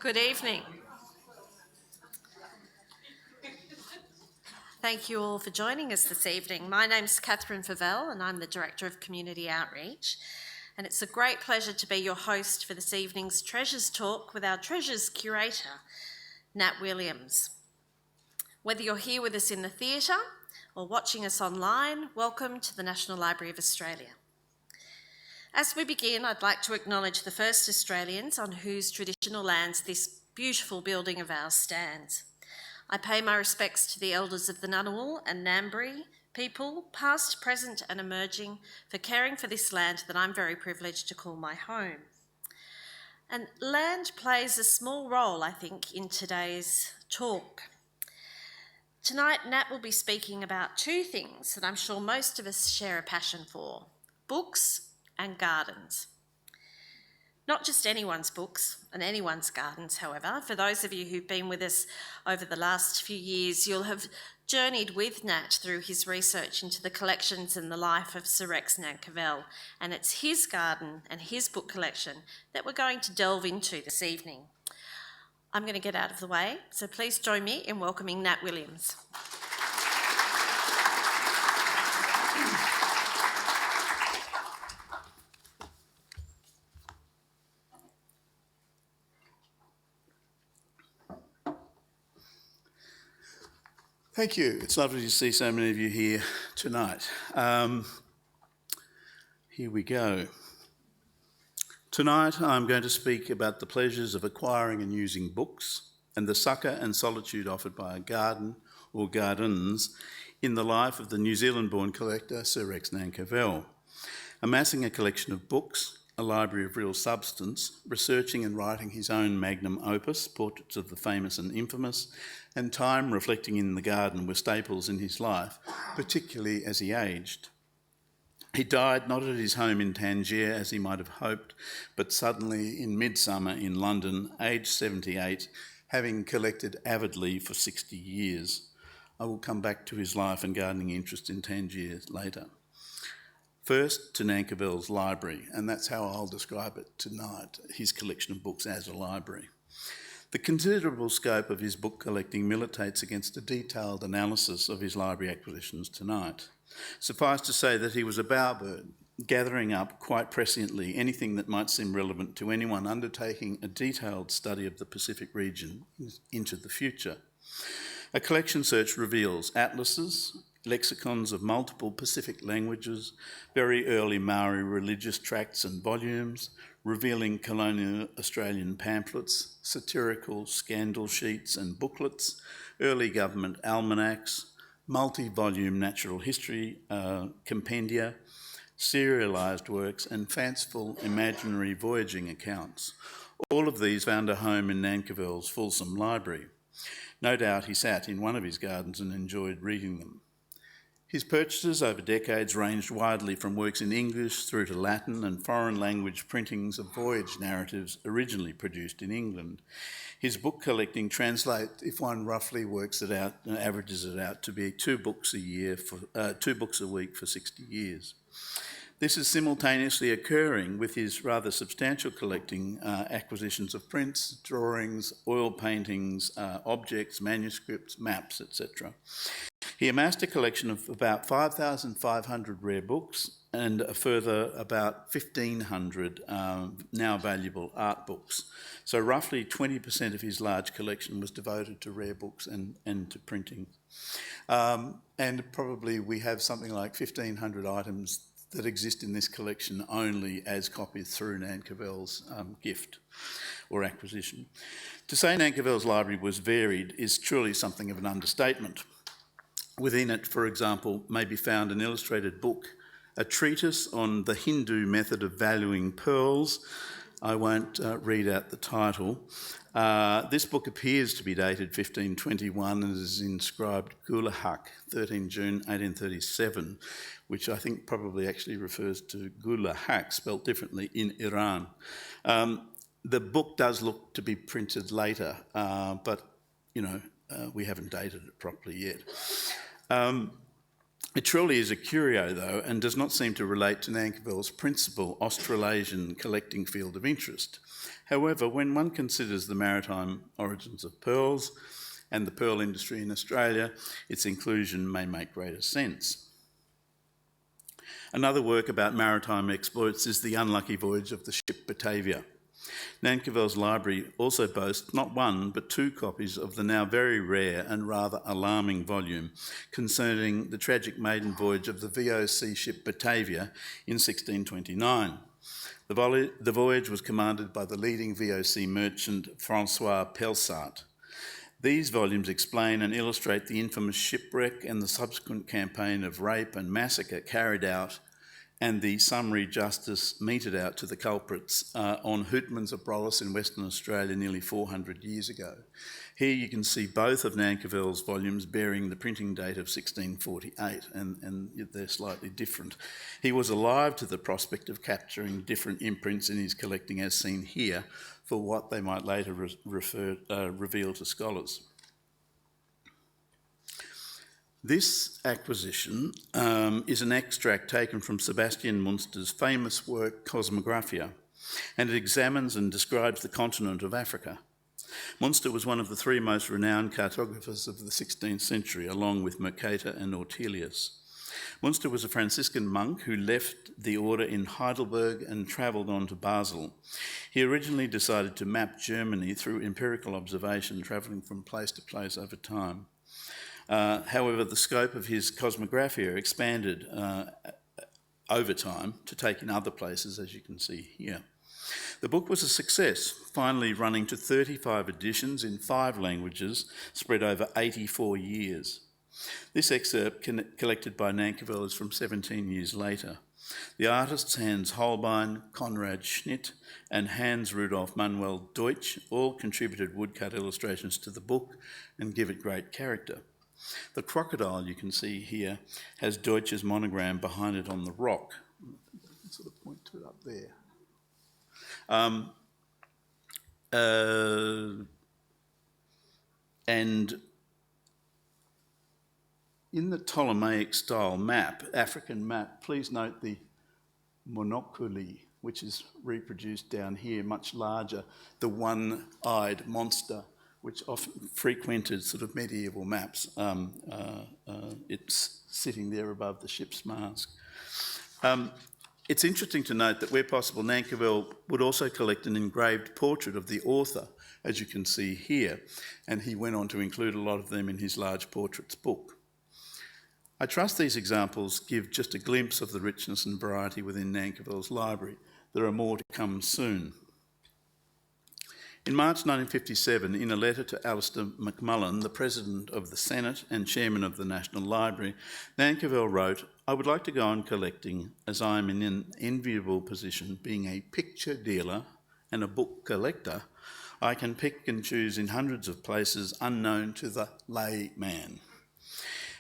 Good evening. Thank you all for joining us this evening. My name's Catherine Favell and I'm the Director of Community Outreach. And it's a great pleasure to be your host for this evening's Treasures Talk with our Treasures Curator, Nat Williams. Whether you're here with us in the theatre or watching us online, welcome to the National Library of Australia. As we begin, I'd like to acknowledge the first Australians on whose traditional lands this beautiful building of ours stands. I pay my respects to the elders of the Ngunnawal and Ngambri people, past, present and emerging, for caring for this land that I'm very privileged to call my home. And land plays a small role, I think, in today's talk. Tonight, Nat will be speaking about two things that I'm sure most of us share a passion for: books and gardens. Not just anyone's books and anyone's gardens, however. For those of you who've been with us over the last few years, you'll have journeyed with Nat through his research into the collections and the life of Sir Rex Nan Kivell, and it's his garden and his book collection that we're going to delve into this evening. I'm going to get out of the way, so please join me in welcoming Nat Williams. Thank you. It's lovely to see so many of you here tonight. Here we go. Tonight I'm going to speak about the pleasures of acquiring and using books and the succour and solitude offered by a garden or gardens in the life of the New Zealand-born collector Sir Rex Nan Kivell. Amassing a collection of books, a library of real substance, researching and writing his own magnum opus, portraits of the famous and infamous, and time reflecting in the garden were staples in his life, particularly as he aged. He died not at his home in Tangier as he might have hoped, but suddenly in midsummer in London, aged 78, having collected avidly for 60 years. I will come back to his life and gardening interest in Tangier later. First, to Nan Capel's library, and that's how I'll describe it tonight, his collection of books as a library. The considerable scope of his book collecting militates against a detailed analysis of his library acquisitions tonight. Suffice to say that he was a bowerbird, gathering up quite presciently anything that might seem relevant to anyone undertaking a detailed study of the Pacific region into the future. A collection search reveals atlases, lexicons of multiple Pacific languages, very early Maori religious tracts and volumes, revealing colonial Australian pamphlets, satirical scandal sheets and booklets, early government almanacs, multi-volume natural history compendia, serialised works and fanciful imaginary voyaging accounts. All of these found a home in Nan Capel's fulsome library. No doubt he sat in one of his gardens and enjoyed reading them. His purchases over decades ranged widely from works in English through to Latin and foreign language printings of voyage narratives originally produced in England. His book collecting translates, if one roughly works it out and averages it out, to be 2 books a week for 60 years. This is simultaneously occurring with his rather substantial collecting acquisitions of prints, drawings, oil paintings, objects, manuscripts, maps, etc. He amassed a collection of about 5,500 rare books and a further about 1,500 now valuable art books. So roughly 20% of his large collection was devoted to rare books and to printing. And probably we have something like 1,500 items that exist in this collection only as copied through Nan Capel's gift or acquisition. To say Nan Capel's library was varied is truly something of an understatement. Within it, for example, may be found an illustrated book, a treatise on the Hindu method of valuing pearls. I won't read out the title. This book appears to be dated 1521 and is inscribed Gula Haq, 13 June 1837, which I think probably actually refers to Gula Haq, spelt differently, in Iran. The book does look to be printed later, but, we haven't dated it properly yet. It truly is a curio, though, and does not seem to relate to Nan Capel's principal Australasian collecting field of interest. However, when one considers the maritime origins of pearls and the pearl industry in Australia, its inclusion may make greater sense. Another work about maritime exploits is The Unlucky Voyage of the Ship Batavia. Nan Capel's library also boasts not one but two copies of the now very rare and rather alarming volume concerning the tragic maiden voyage of the VOC ship Batavia in 1629. The voyage was commanded by the leading VOC merchant Francois Pelsart. These volumes explain and illustrate the infamous shipwreck and the subsequent campaign of rape and massacre carried out and the summary justice meted out to the culprits on Hootman's Abrolhos in Western Australia nearly 400 years ago. Here you can see both of Nan Capel's volumes bearing the printing date of 1648, and they're slightly different. He was alive to the prospect of capturing different imprints in his collecting as seen here for what they might later reveal to scholars. This acquisition is an extract taken from Sebastian Munster's famous work Cosmographia, and it examines and describes the continent of Africa. Munster was one of the three most renowned cartographers of the 16th century, along with Mercator and Ortelius. Munster was a Franciscan monk who left the order in Heidelberg and travelled on to Basel. He originally decided to map Germany through empirical observation, travelling from place to place over time. However, the scope of his Cosmographia expanded over time to take in other places, as you can see here. The book was a success, finally running to 35 editions in 5 languages, spread over 84 years. This excerpt, collected by Nan Capel, is from 17 years later. The artists Hans Holbein, Konrad Schnitt, and Hans Rudolf Manuel Deutsch all contributed woodcut illustrations to the book and give it great character. The crocodile you can see here has Deutsch's monogram behind it on the rock. I can sort of point to it up there. And in the Ptolemaic style map, African map, please note the monoculi, which is reproduced down here, much larger, the one-eyed monster, which often frequented sort of medieval maps. It's sitting there above the ship's mast. It's interesting to note that where possible, Nan Capel would also collect an engraved portrait of the author, as you can see here, and he went on to include a lot of them in his large portraits book. I trust these examples give just a glimpse of the richness and variety within Nan Capel's library. There are more to come soon. In March 1957, in a letter to Alistair McMullen, the President of the Senate and Chairman of the National Library, Nan Capel wrote, "I would like to go on collecting as I am in an enviable position, being a picture dealer and a book collector. I can pick and choose in hundreds of places unknown to the layman."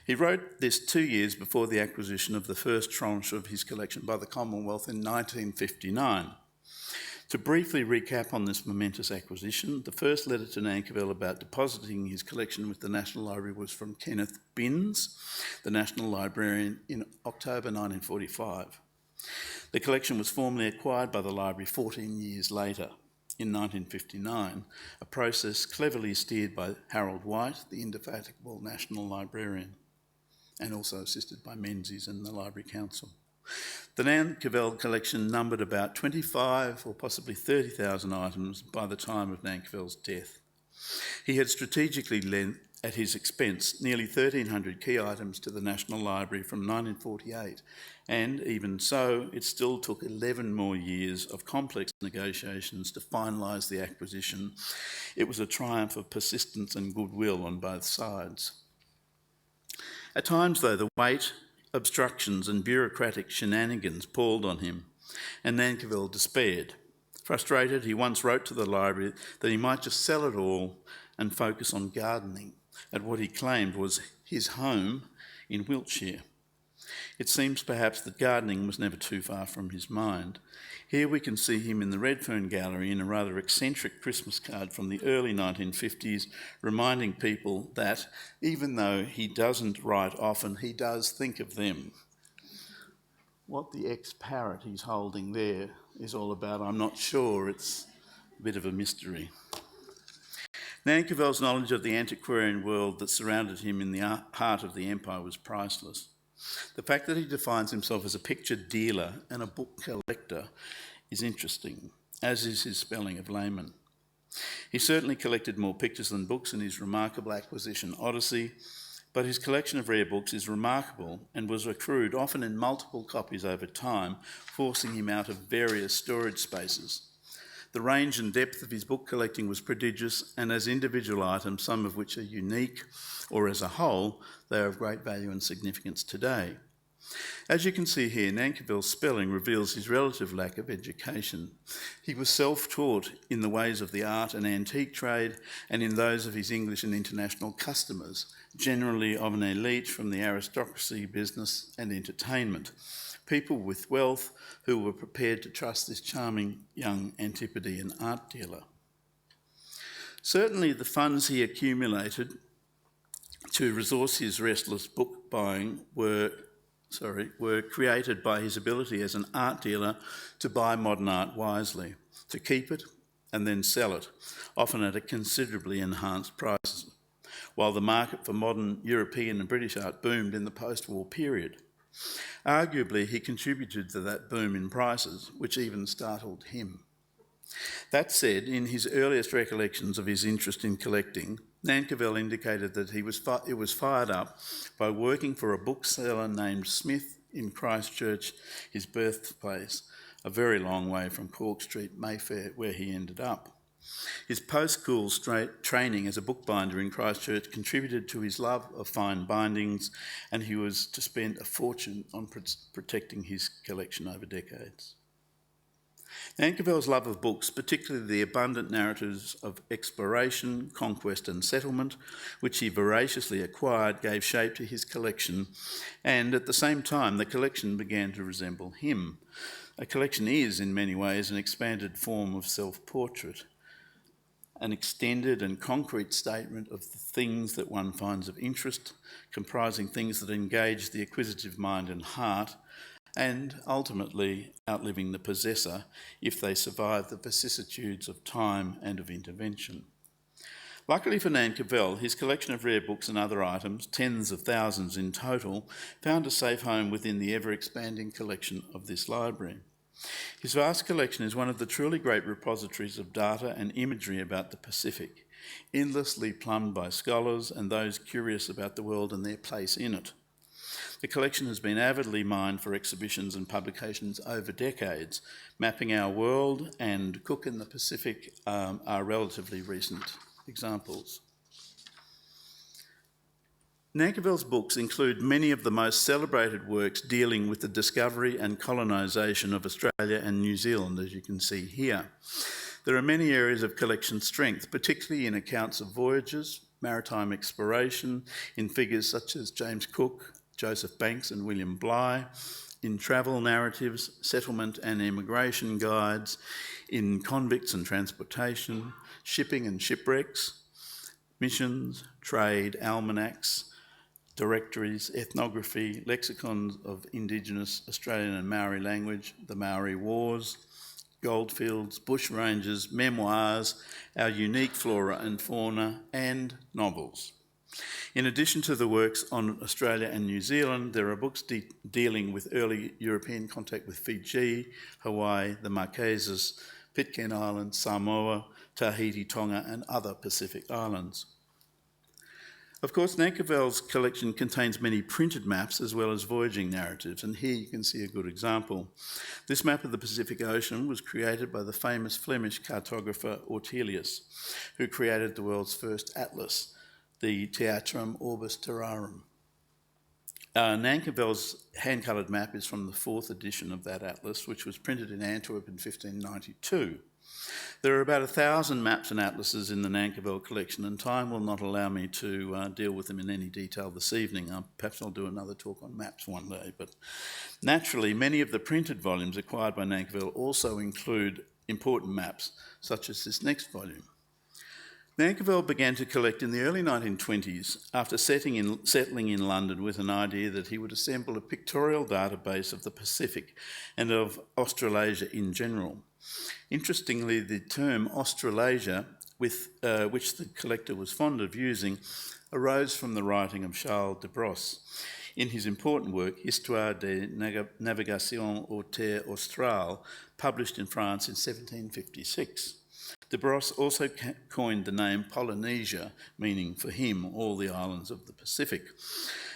He wrote this 2 years before the acquisition of the first tranche of his collection by the Commonwealth in 1959. To briefly recap on this momentous acquisition, the first letter to Nan Capel about depositing his collection with the National Library was from Kenneth Binns, the National Librarian, in October 1945. The collection was formally acquired by the library 14 years later, in 1959, a process cleverly steered by Harold White, the indefatigable National Librarian, and also assisted by Menzies and the Library Council. The Nan Capel collection numbered about 25 or possibly 30,000 items by the time of Nan Capel's death. He had strategically lent, at his expense, nearly 1,300 key items to the National Library from 1948, and even so, it still took 11 more years of complex negotiations to finalise the acquisition. It was a triumph of persistence and goodwill on both sides. At times, though, the weight, obstructions and bureaucratic shenanigans palled on him, and Nan Capel despaired. Frustrated, he once wrote to the library that he might just sell it all and focus on gardening at what he claimed was his home in Wiltshire. It seems perhaps that gardening was never too far from his mind. Here we can see him in the Redfern Gallery in a rather eccentric Christmas card from the early 1950s, reminding people that even though he doesn't write often, he does think of them. What the ex-parrot he's holding there is all about, I'm not sure. It's a bit of a mystery. Nan Kivell's knowledge of the antiquarian world that surrounded him in the heart of the empire was priceless. The fact that he defines himself as a picture dealer and a book collector is interesting, as is his spelling of layman. He certainly collected more pictures than books in his remarkable acquisition Odyssey, but his collection of rare books is remarkable and was accrued often in multiple copies over time, forcing him out of various storage spaces. The range and depth of his book collecting was prodigious, and as individual items, some of which are unique, or as a whole, they are of great value and significance today. As you can see here, Nan Capel's spelling reveals his relative lack of education. He was self-taught in the ways of the art and antique trade and in those of his English and international customers, generally of an elite from the aristocracy, business and entertainment. People with wealth who were prepared to trust this charming young Antipodean art dealer. Certainly the funds he accumulated to resource his restless book buying were created by his ability as an art dealer to buy modern art wisely, to keep it and then sell it, often at a considerably enhanced price, while the market for modern European and British art boomed in the post-war period. Arguably, he contributed to that boom in prices, which even startled him. That said, in his earliest recollections of his interest in collecting, Nan Capel indicated that it was fired up by working for a bookseller named Smith in Christchurch, his birthplace, a very long way from Cork Street, Mayfair, where he ended up. His post-school training as a bookbinder in Christchurch contributed to his love of fine bindings, and he was to spend a fortune on protecting his collection over decades. Nan Capel's love of books, particularly the abundant narratives of exploration, conquest and settlement, which he voraciously acquired, gave shape to his collection, and at the same time the collection began to resemble him. A collection is, in many ways, an expanded form of self-portrait, an extended and concrete statement of the things that one finds of interest, comprising things that engage the acquisitive mind and heart, and ultimately outliving the possessor if they survive the vicissitudes of time and of intervention. Luckily for Nan Capel, his collection of rare books and other items, tens of thousands in total, found a safe home within the ever-expanding collection of this library. His vast collection is one of the truly great repositories of data and imagery about the Pacific, endlessly plumbed by scholars and those curious about the world and their place in it. The collection has been avidly mined for exhibitions and publications over decades. Mapping Our World and Cook in the Pacific are relatively recent examples. Nan Capel's books include many of the most celebrated works dealing with the discovery and colonisation of Australia and New Zealand, as you can see here. There are many areas of collection strength, particularly in accounts of voyages, maritime exploration, in figures such as James Cook, Joseph Banks and William Bligh, in travel narratives, settlement and immigration guides, in convicts and transportation, shipping and shipwrecks, missions, trade, almanacs, directories, ethnography, lexicons of Indigenous Australian and Maori language, the Maori Wars, goldfields, bush ranges, memoirs, our unique flora and fauna, and novels. In addition to the works on Australia and New Zealand, there are books dealing with early European contact with Fiji, Hawaii, the Marquesas, Pitcairn Islands, Samoa, Tahiti, Tonga, and other Pacific islands. Of course, Nan Capel's collection contains many printed maps as well as voyaging narratives, and here you can see a good example. This map of the Pacific Ocean was created by the famous Flemish cartographer Ortelius, who created the world's first atlas, the Theatrum Orbis Terrarum. Nan Capel's hand-coloured map is from the 4th edition of that atlas, which was printed in Antwerp in 1592. There are about 1,000 maps and atlases in the Nan Capel collection, and time will not allow me to deal with them in any detail this evening. Perhaps I'll do another talk on maps one day. But naturally, many of the printed volumes acquired by Nan Capel also include important maps, such as this next volume. Nan Capel began to collect in the early 1920s after settling in London with an idea that he would assemble a pictorial database of the Pacific and of Australasia in general. Interestingly, the term Australasia, which the collector was fond of using, arose from the writing of Charles de Brosse in his important work Histoire des navigations aux terres australes, published in France in 1756. De Brosse also coined the name Polynesia, meaning for him all the islands of the Pacific.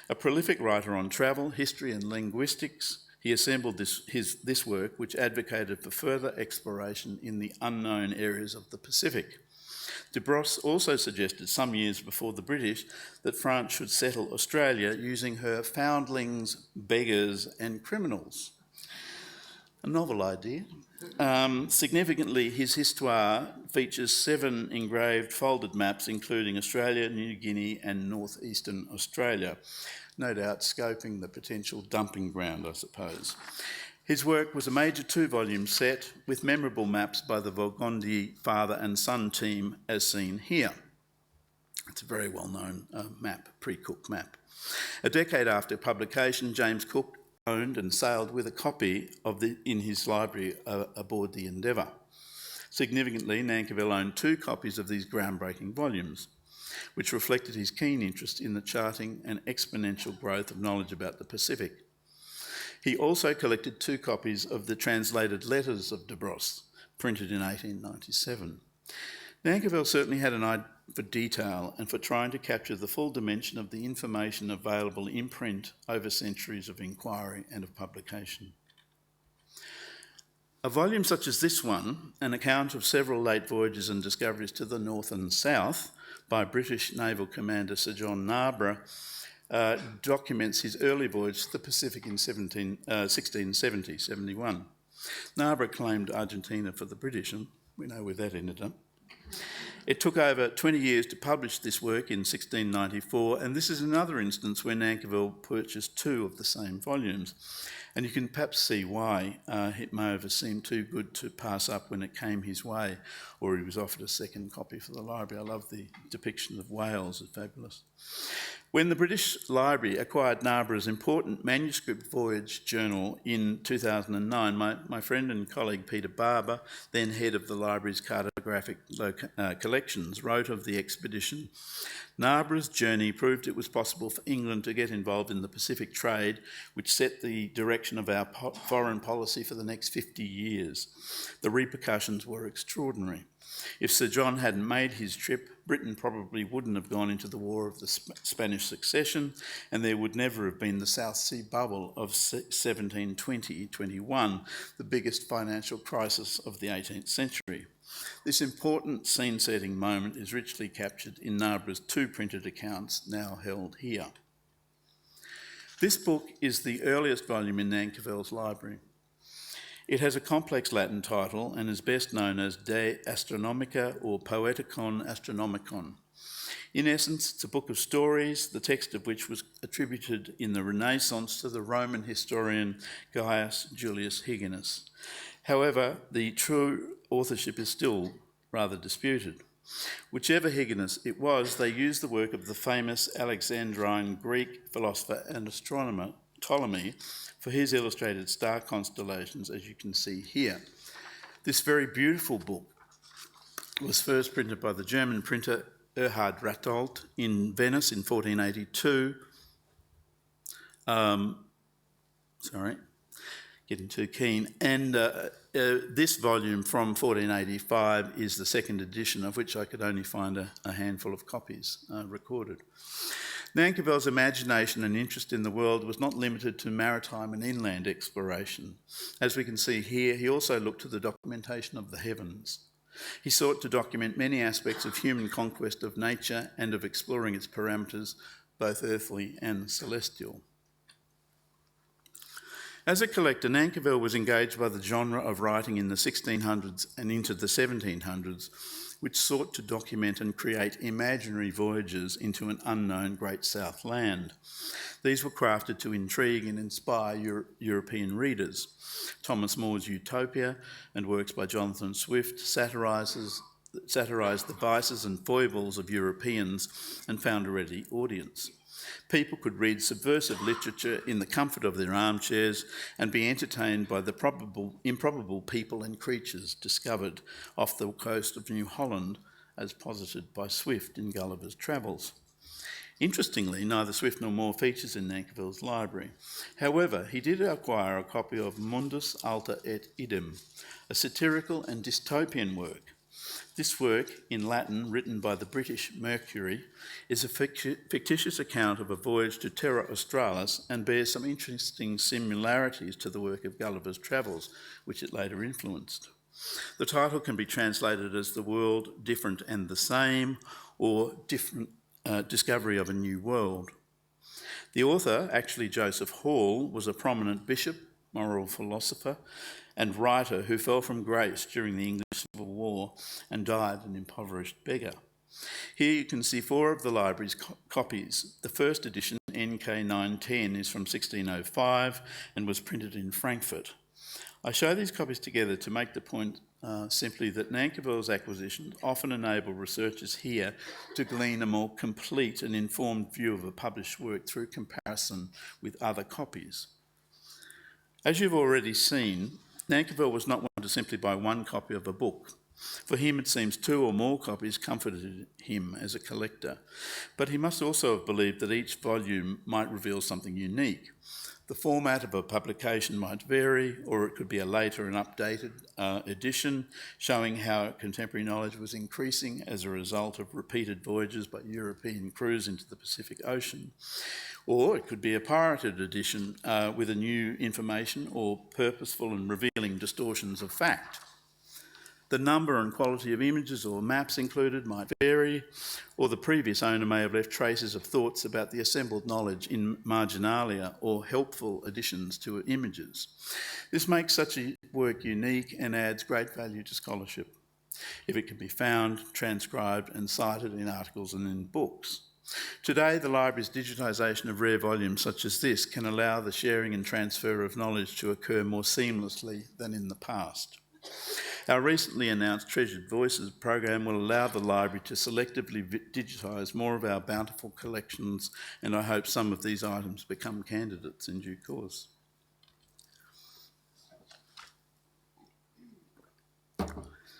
A prolific writer on travel, history and linguistics, he assembled this work, which advocated for further exploration in the unknown areas of the Pacific. De Brosse also suggested some years before the British that France should settle Australia using her foundlings, beggars and criminals. A novel idea. Significantly, his Histoire features 7 engraved folded maps, including Australia, New Guinea and northeastern Australia, no doubt scoping the potential dumping ground, I suppose. His work was a major 2-volume set with memorable maps by the Burgundy father and son team, as seen here. It's a very well-known map, pre-Cook map. A decade after publication, James Cook owned and sailed with a copy in his library aboard the Endeavour. Significantly, Nan Capel owned 2 copies of these groundbreaking volumes, which reflected his keen interest in the charting and exponential growth of knowledge about the Pacific. He also collected 2 copies of the translated letters of de Brosse, printed in 1897. Nan Capel certainly had an eye for detail and for trying to capture the full dimension of the information available in print over centuries of inquiry and of publication. A volume such as this one, an account of several late voyages and discoveries to the north and south by British Naval Commander Sir John Narborough, documents his early voyage to the Pacific in 1670-71. Narborough claimed Argentina for the British, and we know where that ended up. It took over 20 years to publish this work in 1694, and this is another instance where Nan Capel purchased 2 of the same volumes. And you can perhaps see why it may have seemed too good to pass up when it came his way, or he was offered a second copy for the library. I love the depiction of whales, it's fabulous. When the British Library acquired Narborough's important manuscript voyage journal in 2009, my friend and colleague Peter Barber, then head of the library's cartographic collections, wrote of the expedition. Narborough's journey proved it was possible for England to get involved in the Pacific trade, which set the direction of our foreign policy for the next 50 years. The repercussions were extraordinary. If Sir John hadn't made his trip, Britain probably wouldn't have gone into the War of the Spanish Succession, and there would never have been the South Sea Bubble of 1720-21, the biggest financial crisis of the 18th century. This important scene-setting moment is richly captured in Narborough's 2 printed accounts now held here. This book is the earliest volume in Nan Cavel's library. It has a complex Latin title and is best known as De Astronomica or Poeticon Astronomicon. In essence, it's a book of stories, the text of which was attributed in the Renaissance to the Roman historian Gaius Julius Hyginus. However, the true authorship is still rather disputed. Whichever Hyginus it was, they used the work of the famous Alexandrine Greek philosopher and astronomer Ptolemy for his illustrated star constellations, as you can see here. This very beautiful book was first printed by the German printer Erhard Rattold in Venice in 1482. Getting too keen. And this volume from 1485 is the second edition, of which I could only find a handful of copies recorded. Nan Capel's imagination and interest in the world was not limited to maritime and inland exploration. As we can see here, he also looked to the documentation of the heavens. He sought to document many aspects of human conquest of nature and of exploring its parameters, both earthly and celestial. As a collector, Nan Capel was engaged by the genre of writing in the 1600s and into the 1700s, which sought to document and create imaginary voyages into an unknown Great South land. These were crafted to intrigue and inspire European readers. Thomas More's Utopia and works by Jonathan Swift satirised the vices and foibles of Europeans and found a ready audience. People could read subversive literature in the comfort of their armchairs and be entertained by the improbable people and creatures discovered off the coast of New Holland, as posited by Swift in Gulliver's Travels. Interestingly, neither Swift nor Moore features in Nan Capel's library. However, he did acquire a copy of Mundus Alter et Idem, a satirical and dystopian work. This work, in Latin, written by the British Mercury, is a fictitious account of a voyage to Terra Australis and bears some interesting similarities to the work of Gulliver's Travels, which it later influenced. The title can be translated as The World, Different and the Same, or Discovery of a New World. The author, actually Joseph Hall, was a prominent bishop, moral philosopher, and writer who fell from grace during the English Civil War and died an impoverished beggar. Here you can see 4 of the library's copies. The first edition, NK 910, is from 1605 and was printed in Frankfurt. I show these copies together to make the point simply that Nan Capel's acquisitions often enable researchers here to glean a more complete and informed view of a published work through comparison with other copies. As you've already seen, Nan Capel was not one to simply buy one copy of a book. For him, it seems 2 or more copies comforted him as a collector. But he must also have believed that each volume might reveal something unique. The format of a publication might vary, or it could be a later and updated edition, showing how contemporary knowledge was increasing as a result of repeated voyages by European crews into the Pacific Ocean. Or it could be a pirated edition with a new information or purposeful and revealing distortions of fact. The number and quality of images or maps included might vary, or the previous owner may have left traces of thoughts about the assembled knowledge in marginalia or helpful additions to images. This makes such a work unique and adds great value to scholarship, if it can be found, transcribed and cited in articles and in books. Today, the library's digitisation of rare volumes such as this can allow the sharing and transfer of knowledge to occur more seamlessly than in the past. Our recently announced Treasured Voices program will allow the library to selectively digitise more of our bountiful collections, and I hope some of these items become candidates in due course.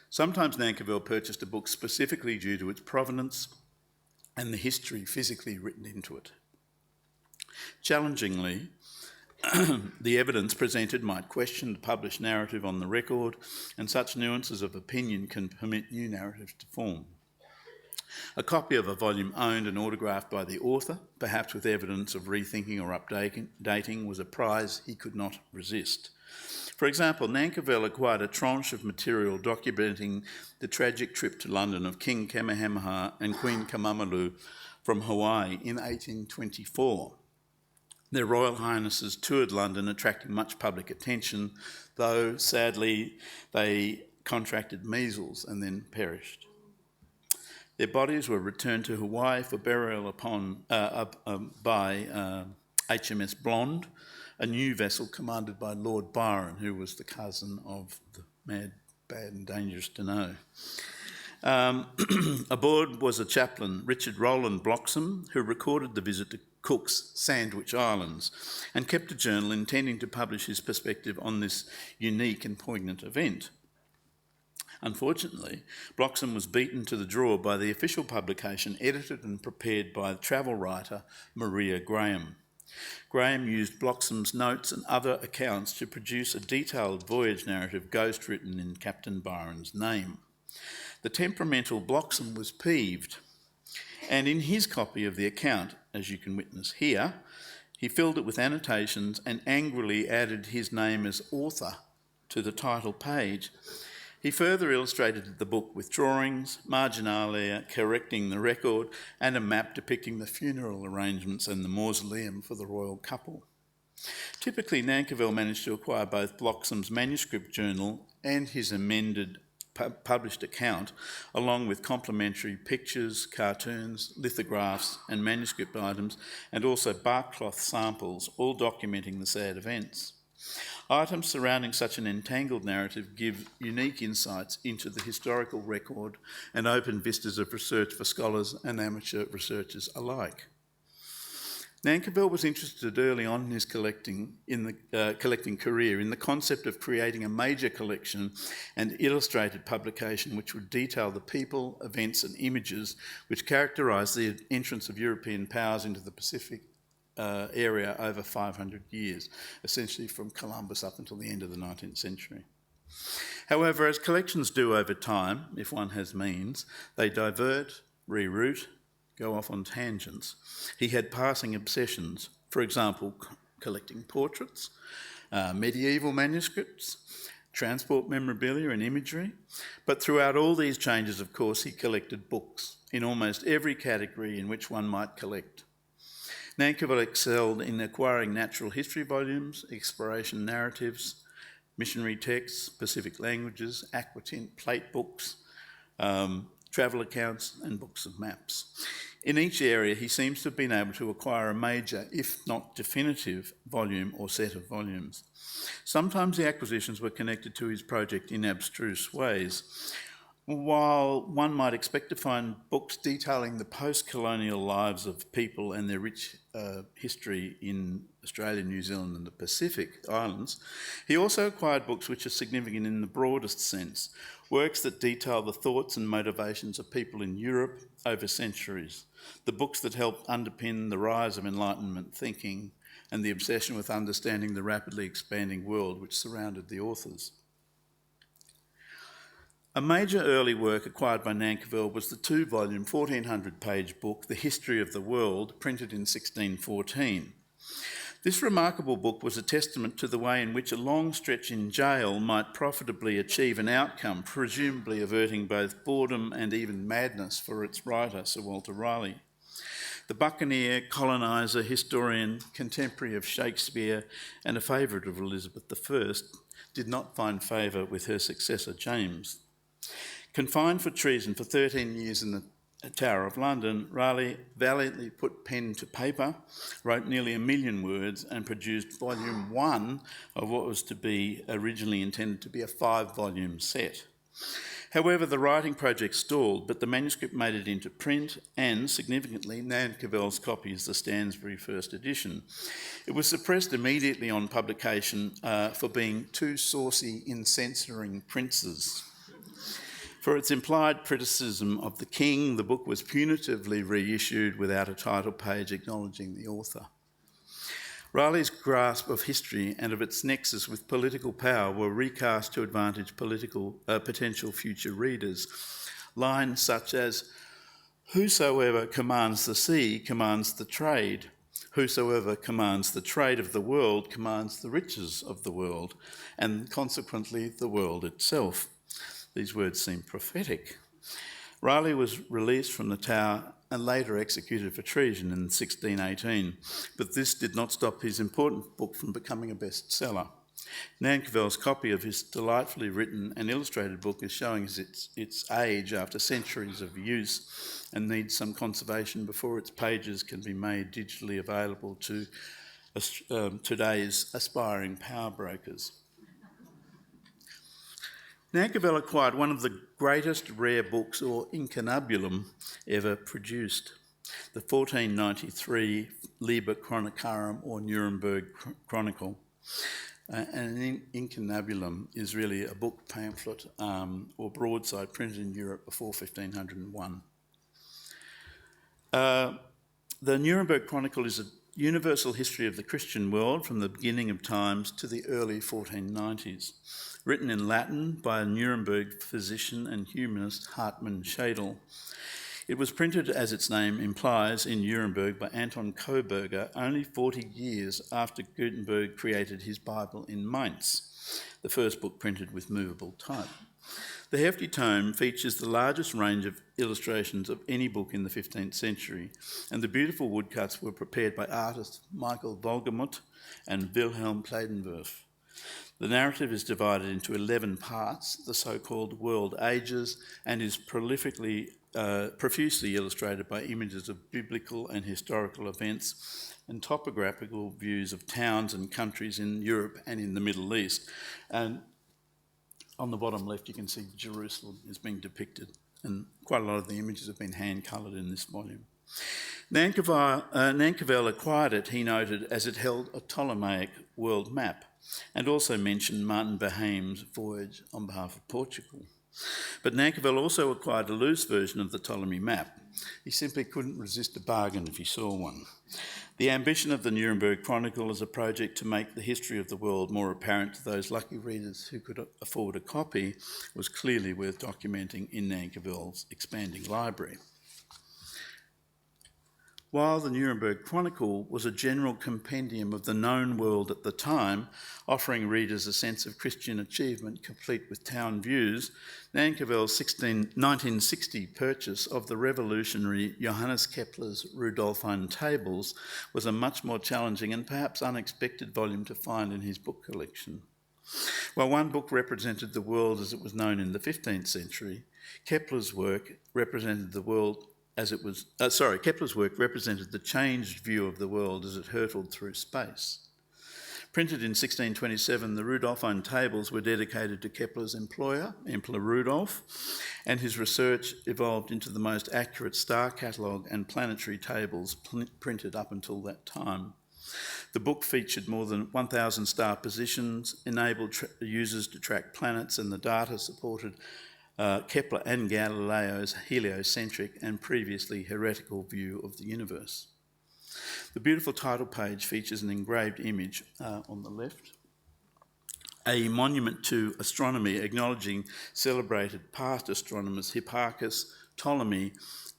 Sometimes Nan Capel purchased a book specifically due to its provenance and the history physically written into it. Challengingly, the evidence presented might question the published narrative on the record, and such nuances of opinion can permit new narratives to form. A copy of a volume owned and autographed by the author, perhaps with evidence of rethinking or updating, was a prize he could not resist. For example, Nan Capel acquired a tranche of material documenting the tragic trip to London of King Kamehameha and Queen Kamamalu from Hawaii in 1824. Their Royal Highnesses toured London, attracting much public attention, though sadly they contracted measles and then perished. Their bodies were returned to Hawaii for burial by HMS Blonde, a new vessel commanded by Lord Byron, who was the cousin of the Mad, Bad and Dangerous to Know. Aboard was a chaplain, Richard Rowland Bloxham, who recorded the visit to Cook's Sandwich Islands and kept a journal intending to publish his perspective on this unique and poignant event. Unfortunately, Bloxham was beaten to the draw by the official publication edited and prepared by travel writer Maria Graham. Graham used Bloxham's notes and other accounts to produce a detailed voyage narrative ghost-written in Captain Byron's name. The temperamental Bloxham was peeved, and in his copy of the account, as you can witness here, he filled it with annotations and angrily added his name as author to the title page. He further illustrated the book with drawings, marginalia correcting the record, and a map depicting the funeral arrangements and the mausoleum for the royal couple. Typically, Nan Capel managed to acquire both Bloxham's manuscript journal and his amended published account, along with complementary pictures, cartoons, lithographs and manuscript items, and also bark cloth samples, all documenting the sad events. Items surrounding such an entangled narrative give unique insights into the historical record and open vistas of research for scholars and amateur researchers alike. Nan Capel was interested early on in his collecting career in the concept of creating a major collection and illustrated publication which would detail the people, events and images which characterised the entrance of European powers into the Pacific area over 500 years, essentially from Columbus up until the end of the 19th century. However, as collections do over time, if one has means, they divert, reroute, go off on tangents. He had passing obsessions, for example, collecting portraits, medieval manuscripts, transport memorabilia and imagery. But throughout all these changes, of course, he collected books in almost every category in which one might collect. Nan Capel excelled in acquiring natural history volumes, exploration narratives, missionary texts, Pacific languages, aquatint, plate books, travel accounts and books of maps. In each area, he seems to have been able to acquire a major, if not definitive, volume or set of volumes. Sometimes the acquisitions were connected to his project in abstruse ways. While one might expect to find books detailing the post-colonial lives of people and their rich history in Australia, New Zealand and the Pacific Islands, he also acquired books which are significant in the broadest sense, works that detail the thoughts and motivations of people in Europe over centuries, the books that helped underpin the rise of Enlightenment thinking and the obsession with understanding the rapidly expanding world which surrounded the authors. A major early work acquired by Nan Capel was the 2-volume, 1,400-page book, The History of the World, printed in 1614. This remarkable book was a testament to the way in which a long stretch in jail might profitably achieve an outcome, presumably averting both boredom and even madness for its writer, Sir Walter Raleigh. The buccaneer, coloniser, historian, contemporary of Shakespeare and a favourite of Elizabeth I, did not find favour with her successor, James. Confined for treason for 13 years in the Tower of London, Raleigh valiantly put pen to paper, wrote nearly 1 million words and produced volume 1 of what was to be originally intended to be a 5-volume set. However, the writing project stalled, but the manuscript made it into print and, significantly, Nan Capel's copy is the Stansbury first edition. It was suppressed immediately on publication for being too saucy in censoring princes. For its implied criticism of the king, the book was punitively reissued without a title page acknowledging the author. Raleigh's grasp of history and of its nexus with political power were recast to advantage potential future readers. Lines such as, "Whosoever commands the sea commands the trade. Whosoever commands the trade of the world commands the riches of the world, and consequently the world itself." These words seem prophetic. Raleigh was released from the Tower and later executed for treason in 1618, but this did not stop his important book from becoming a bestseller. Nan Capel's copy of his delightfully written and illustrated book is showing its age after centuries of use and needs some conservation before its pages can be made digitally available to today's aspiring power brokers. Nan Capel acquired one of the greatest rare books, or incunabulum, ever produced, the 1493 Liber Chronicarum, or Nuremberg Chronicle. An incunabulum is really a book pamphlet or broadside printed in Europe before 1501. The Nuremberg Chronicle is a universal history of the Christian world from the beginning of times to the early 1490s. Written in Latin by a Nuremberg physician and humanist, Hartmann Schadel. It was printed, as its name implies, in Nuremberg by Anton Koberger only 40 years after Gutenberg created his Bible in Mainz, the first book printed with movable type. The hefty tome features the largest range of illustrations of any book in the 15th century, and the beautiful woodcuts were prepared by artists Michael Volgemuth and Wilhelm Pleidenwerf. The narrative is divided into 11 parts, the so-called world ages, and is profusely illustrated by images of biblical and historical events and topographical views of towns and countries in Europe and in the Middle East. And on the bottom left, you can see Jerusalem is being depicted, and quite a lot of the images have been hand-coloured in this volume. Nan Capel acquired it, he noted, as it held a Ptolemaic world map, and also mentioned Martin Behaim's voyage on behalf of Portugal. But Nan Capel also acquired a loose version of the Ptolemy map. He simply couldn't resist a bargain if he saw one. The ambition of the Nuremberg Chronicle as a project to make the history of the world more apparent to those lucky readers who could afford a copy was clearly worth documenting in Nan Capel's expanding library. While the Nuremberg Chronicle was a general compendium of the known world at the time, offering readers a sense of Christian achievement complete with town views, Nan Capel's 1960 purchase of the revolutionary Johannes Kepler's Rudolphine Tables was a much more challenging and perhaps unexpected volume to find in his book collection. While one book represented the world as it was known in the 15th century, Kepler's work represented the changed view of the world as it hurtled through space. Printed in 1627, the Rudolphine Tables were dedicated to Kepler's employer, Emperor Rudolph, and his research evolved into the most accurate star catalogue and planetary tables printed up until that time. The book featured more than 1,000 star positions, enabled users to track planets, and the data supported Kepler and Galileo's heliocentric and previously heretical view of the universe. The beautiful title page features an engraved image on the left, a monument to astronomy acknowledging celebrated past astronomers Hipparchus, Ptolemy,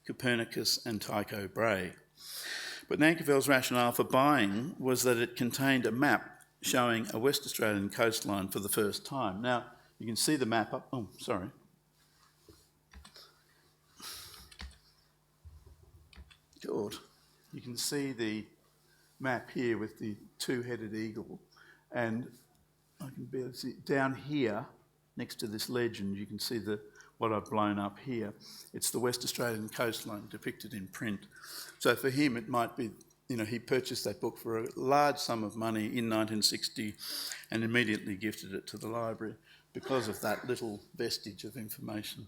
Copernicus and Tycho Brahe. But Nan Capel's rationale for buying was that it contained a map showing a West Australian coastline for the first time. Now, you can see the map up... Oh, sorry. Good. You can see the map here with the two-headed eagle, and I can barely see it. Down here, next to this legend, you can see what I've blown up here. It's the West Australian coastline depicted in print. So for him, it might be, he purchased that book for a large sum of money in 1960 and immediately gifted it to the library because of that little vestige of information.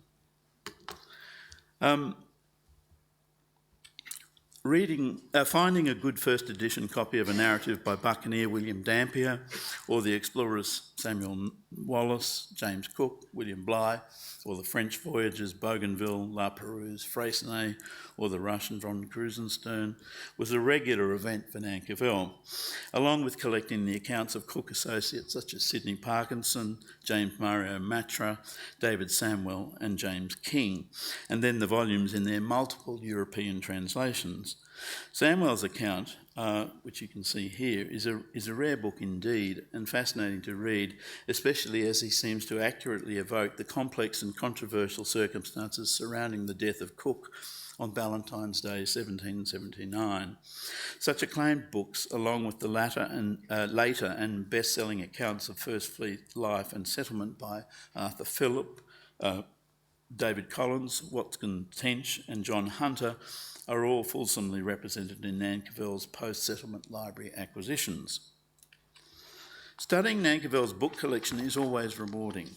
Finding a good first edition copy of a narrative by buccaneer William Dampier, or the explorers Samuel Wallis, James Cook, William Bligh, or the French voyagers Bougainville, La Perouse, Freycinet, or the Russian von Krusenstern, was a regular event for Nan Capel, along with collecting the accounts of Cook associates such as Sidney Parkinson, James Mario Matra, David Samwell and James King, and then the volumes in their multiple European translations. Samwell's account, which you can see here, is a rare book indeed and fascinating to read, especially as he seems to accurately evoke the complex and controversial circumstances surrounding the death of Cook on Valentine's Day 1779. Such acclaimed books, along with the later and best-selling accounts of First Fleet life and settlement by Arthur Phillip, David Collins, Watkin Tench and John Hunter, are all fulsomely represented in Nan Capel's post-settlement library acquisitions. Studying Nan Capel's book collection is always rewarding,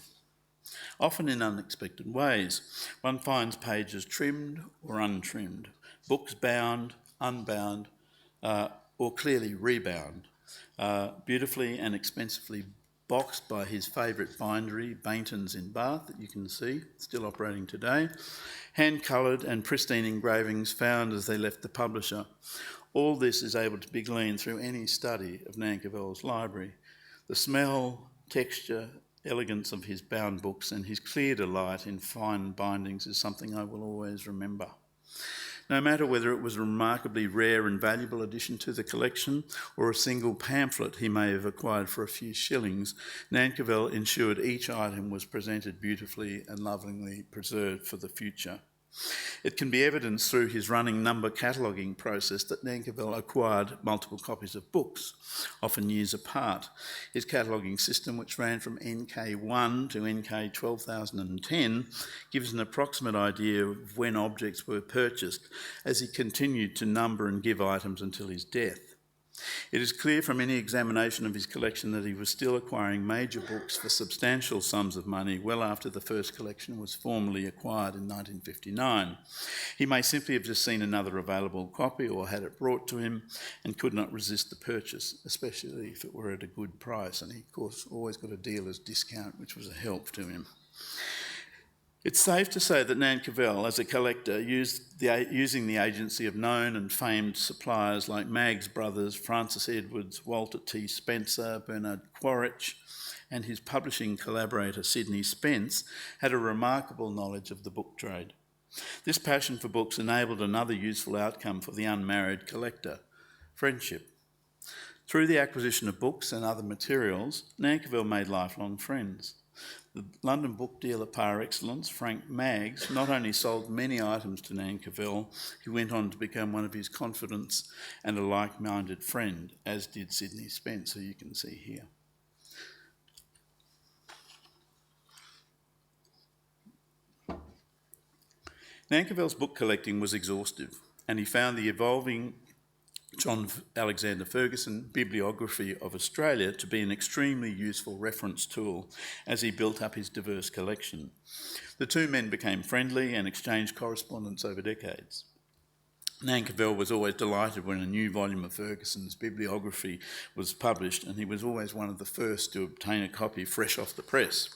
often in unexpected ways. One finds pages trimmed or untrimmed, books bound, unbound, or clearly rebound, beautifully and expensively boxed by his favourite bindery, Bainton's in Bath, that you can see, still operating today, hand-coloured and pristine engravings found as they left the publisher. All this is able to be gleaned through any study of Nan Capel's library. The smell, texture, elegance of his bound books and his clear delight in fine bindings is something I will always remember. No matter whether it was a remarkably rare and valuable addition to the collection or a single pamphlet he may have acquired for a few shillings, Nan Capel ensured each item was presented beautifully and lovingly preserved for the future. It can be evidenced through his running number cataloguing process that Nan Capel acquired multiple copies of books, often years apart. His cataloguing system, which ran from NK1 to NK 12,010, gives an approximate idea of when objects were purchased as he continued to number and give items until his death. It is clear from any examination of his collection that he was still acquiring major books for substantial sums of money well after the first collection was formally acquired in 1959. He may simply have just seen another available copy or had it brought to him and could not resist the purchase, especially if it were at a good price. And he, of course, always got a dealer's discount, which was a help to him. It's safe to say that Nan Capel, as a collector, using the agency of known and famed suppliers like Maggs Brothers, Francis Edwards, Walter T. Spencer, Bernard Quaritch, and his publishing collaborator Sidney Spence, had a remarkable knowledge of the book trade. This passion for books enabled another useful outcome for the unmarried collector: friendship. Through the acquisition of books and other materials, Nan Capel made lifelong friends. The London book dealer par excellence, Frank Maggs, not only sold many items to Nan Capel, he went on to become one of his confidants and a like-minded friend, as did Sidney Spence, who you can see here. Nan Capel's book collecting was exhaustive, and he found the evolving John Alexander Ferguson Bibliography of Australia to be an extremely useful reference tool as he built up his diverse collection. The two men became friendly and exchanged correspondence over decades. Nan Capel was always delighted when a new volume of Ferguson's bibliography was published, and he was always one of the first to obtain a copy fresh off the press.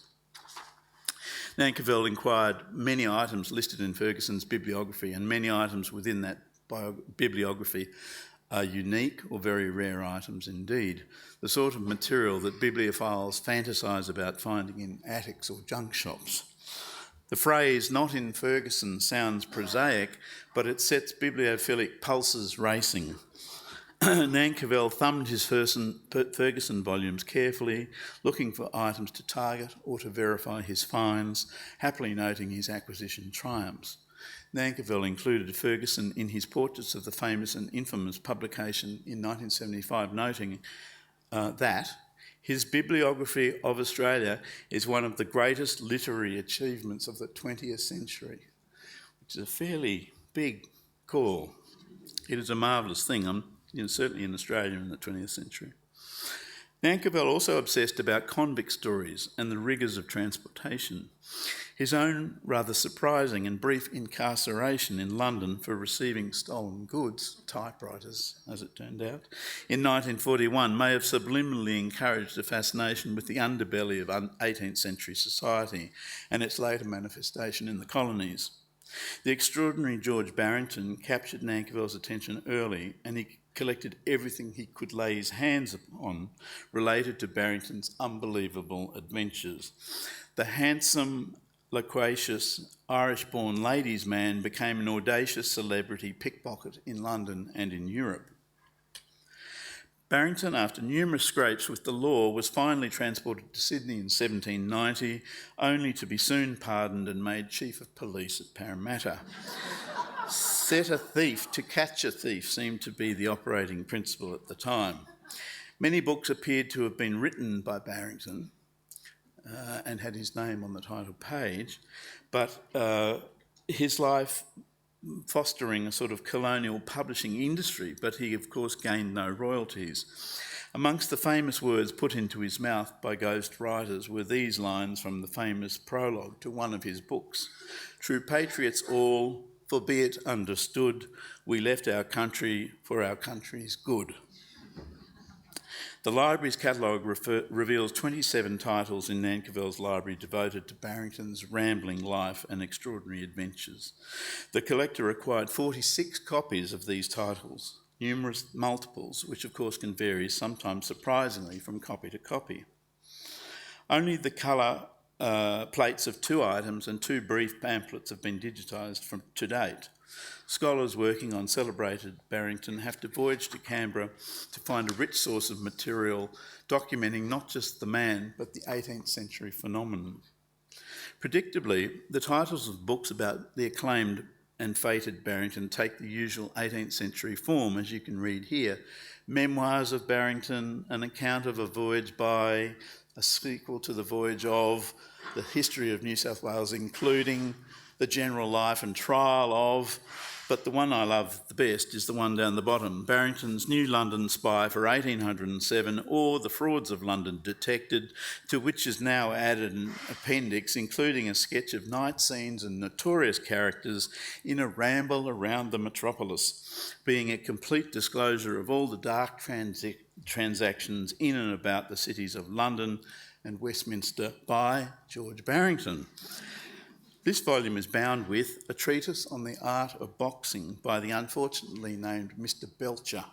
Nan Capel inquired many items listed in Ferguson's bibliography, and many items within that bibliography are unique or very rare items indeed, the sort of material that bibliophiles fantasise about finding in attics or junk shops. The phrase "not in Ferguson" sounds prosaic, but it sets bibliophilic pulses racing. Nan Capel thumbed his Ferguson volumes carefully, looking for items to target or to verify his finds, happily noting his acquisition triumphs. Nan Capel included Ferguson in his Portraits of the Famous and Infamous publication in 1975, noting that his bibliography of Australia is one of the greatest literary achievements of the 20th century, which is a fairly big call. It is a marvellous thing, certainly in Australia in the 20th century. Nan Capel also obsessed about convict stories and the rigours of transportation. His own rather surprising and brief incarceration in London for receiving stolen goods, typewriters as it turned out, in 1941 may have subliminally encouraged a fascination with the underbelly of 18th century society and its later manifestation in the colonies. The extraordinary George Barrington captured Nan Capel's attention early, and he collected everything he could lay his hands upon related to Barrington's unbelievable adventures. The handsome, loquacious, Irish-born ladies' man became an audacious celebrity pickpocket in London and in Europe. Barrington, after numerous scrapes with the law, was finally transported to Sydney in 1790, only to be soon pardoned and made Chief of Police at Parramatta. Set a thief to catch a thief seemed to be the operating principle at the time. Many books appeared to have been written by Barrington and had his name on the title page, but his life fostering a sort of colonial publishing industry, but he of course gained no royalties. Amongst the famous words put into his mouth by ghost writers were these lines from the famous prologue to one of his books: "True patriots all, for be it understood, we left our country for our country's good." The library's catalogue reveals 27 titles in Nan Capel's library devoted to Barrington's rambling life and extraordinary adventures. The collector acquired 46 copies of these titles, numerous multiples, which of course can vary, sometimes surprisingly, from copy to copy. Only the colour plates of 2 items and 2 brief pamphlets have been digitised to date. Scholars working on celebrated Barrington have to voyage to Canberra to find a rich source of material documenting not just the man, but the 18th century phenomenon. Predictably, the titles of books about the acclaimed and fated Barrington take the usual 18th century form, as you can read here. Memoirs of Barrington, an account of a voyage by, a sequel to the voyage of, the history of New South Wales, including the general life and trial of, but the one I love the best is the one down the bottom, Barrington's New London Spy for 1807, or The Frauds of London Detected, to which is now added an appendix including a sketch of night scenes and notorious characters in a ramble around the metropolis, being a complete disclosure of all the dark transactions in and about the cities of London and Westminster by George Barrington. This volume is bound with a treatise on the art of boxing by the unfortunately named Mr. Belcher.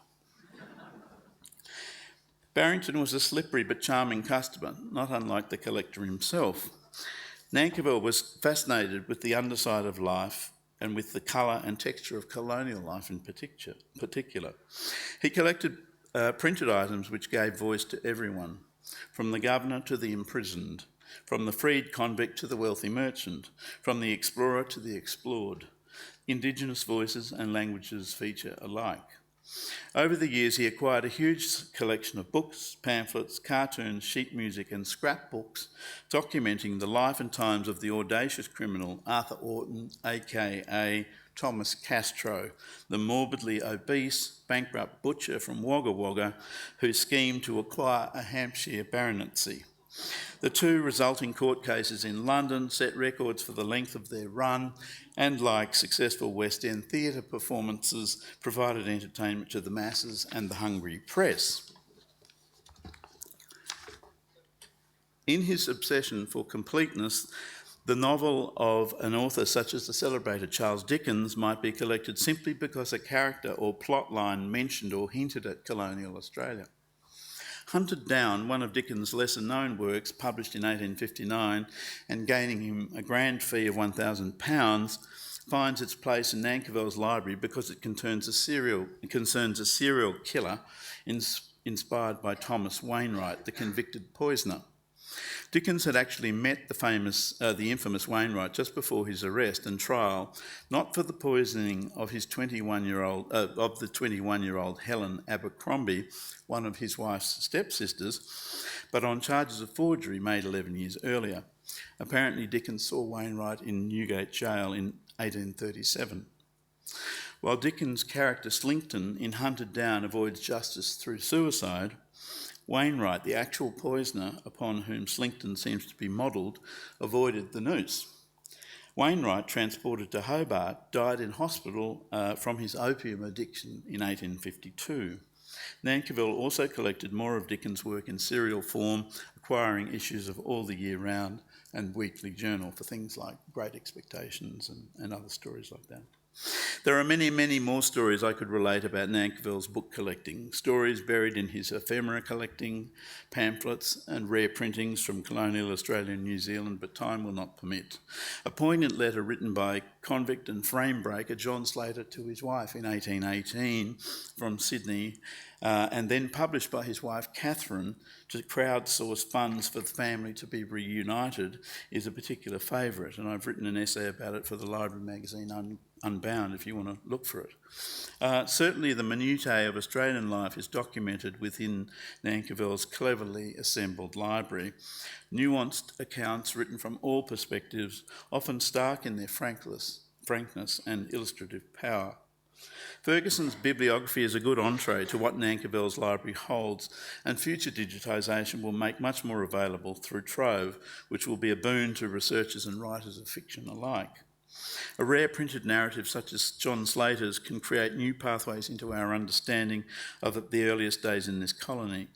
Barrington was a slippery but charming customer, not unlike the collector himself. Nan Capel was fascinated with the underside of life and with the colour and texture of colonial life in particular. He collected printed items which gave voice to everyone, from the governor to the imprisoned, from the freed convict to the wealthy merchant, from the explorer to the explored. Indigenous voices and languages feature alike. Over the years, he acquired a huge collection of books, pamphlets, cartoons, sheet music and scrapbooks documenting the life and times of the audacious criminal Arthur Orton, aka Thomas Castro, the morbidly obese, bankrupt butcher from Wagga Wagga who schemed to acquire a Hampshire baronetcy. The 2 resulting court cases in London set records for the length of their run and, like successful West End theatre performances, provided entertainment to the masses and the hungry press. In his obsession for completeness, the novel of an author such as the celebrated Charles Dickens might be collected simply because a character or plot line mentioned or hinted at colonial Australia. Hunted Down, one of Dickens' lesser-known works, published in 1859 and gaining him a grand fee of £1,000, finds its place in Nan Capel's library because it concerns a serial killer inspired by Thomas Wainwright, the convicted poisoner. Dickens had actually met the infamous Wainwright just before his arrest and trial, not for the poisoning of his 21-year-old Helen Abercrombie, one of his wife's stepsisters, but on charges of forgery made 11 years earlier. Apparently, Dickens saw Wainwright in Newgate Jail in 1837. While Dickens' character Slinkton in Hunted Down avoids justice through suicide, Wainwright, the actual poisoner upon whom Slinkton seems to be modelled, avoided the noose. Wainwright, transported to Hobart, died in hospital from his opium addiction in 1852. Nan Capel also collected more of Dickens' work in serial form, acquiring issues of All the Year Round and Weekly Journal for things like Great Expectations and other stories like that. There are many, many more stories I could relate about Nan Capel's book collecting, stories buried in his ephemera collecting, pamphlets and rare printings from colonial Australia and New Zealand, but time will not permit. A poignant letter written by convict and frame breaker John Slater to his wife in 1818 from Sydney, and then published by his wife Catherine to crowdsource funds for the family to be reunited, is a particular favourite, and I've written an essay about it for the library magazine Unbound if you want to look for it. Certainly the minutiae of Australian life is documented within Nan Capel's cleverly assembled library. Nuanced accounts written from all perspectives, often stark in their frankness and illustrative power. Ferguson's bibliography is a good entree to what Nan Capel's library holds, and future digitisation will make much more available through Trove, which will be a boon to researchers and writers of fiction alike. A rare printed narrative such as John Slater's can create new pathways into our understanding of the earliest days in this country.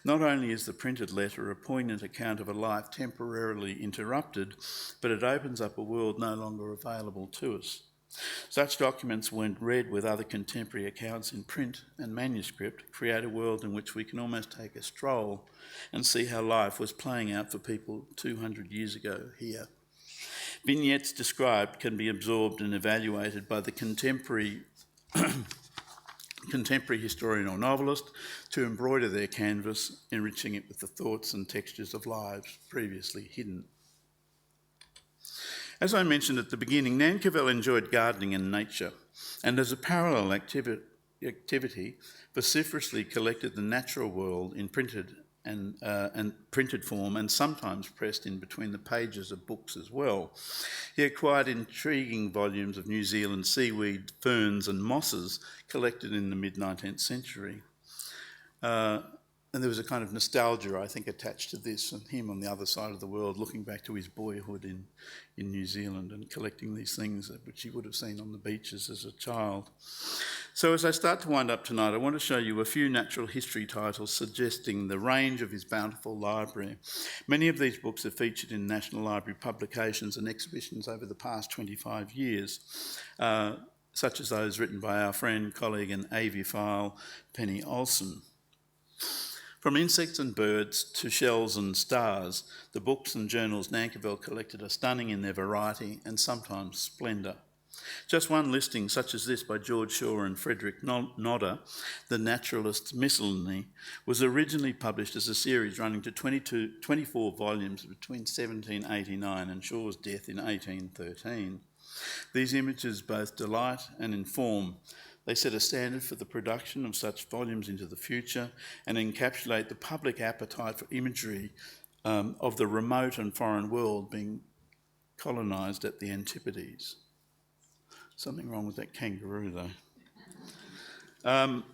Not only is the printed letter a poignant account of a life temporarily interrupted, but it opens up a world no longer available to us. Such documents, when read with other contemporary accounts in print and manuscript, create a world in which we can almost take a stroll and see how life was playing out for people 200 years ago here. Vignettes described can be absorbed and evaluated by the contemporary historian or novelist to embroider their canvas, enriching it with the thoughts and textures of lives previously hidden. As I mentioned at the beginning, Nan Capel enjoyed gardening and nature, and as a parallel activity, vociferously collected the natural world in printed form, and sometimes pressed in between the pages of books as well. He acquired intriguing volumes of New Zealand seaweed, ferns and mosses collected in the mid-19th century. And there was a kind of nostalgia, I think, attached to this, and him on the other side of the world looking back to his boyhood in New Zealand and collecting these things which he would have seen on the beaches as a child. So as I start to wind up tonight, I want to show you a few natural history titles suggesting the range of his bountiful library. Many of these books are featured in National Library publications and exhibitions over the past 25 years, such as those written by our friend, colleague and aviophile Penny Olsen. From insects and birds to shells and stars, the books and journals Nan Capel collected are stunning in their variety and sometimes splendour. Just one listing, such as this by George Shaw and Frederick Nodder, The Naturalist Miscellany, was originally published as a series running to 24 volumes between 1789 and Shaw's death in 1813. These images both delight and inform. They set a standard for the production of such volumes into the future and encapsulate the public appetite for imagery of the remote and foreign world being colonised at the Antipodes. Something wrong with that kangaroo, though.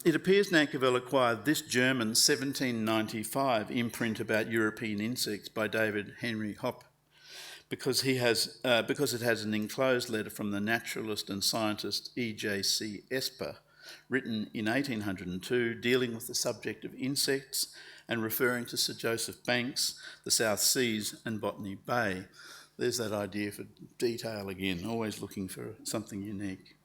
It appears Nan Capel acquired this German 1795 imprint about European insects by David Henry Hopp because it has an enclosed letter from the naturalist and scientist E.J.C. Esper, written in 1802, dealing with the subject of insects and referring to Sir Joseph Banks, the South Seas and Botany Bay. There's that idea for detail again, always looking for something unique.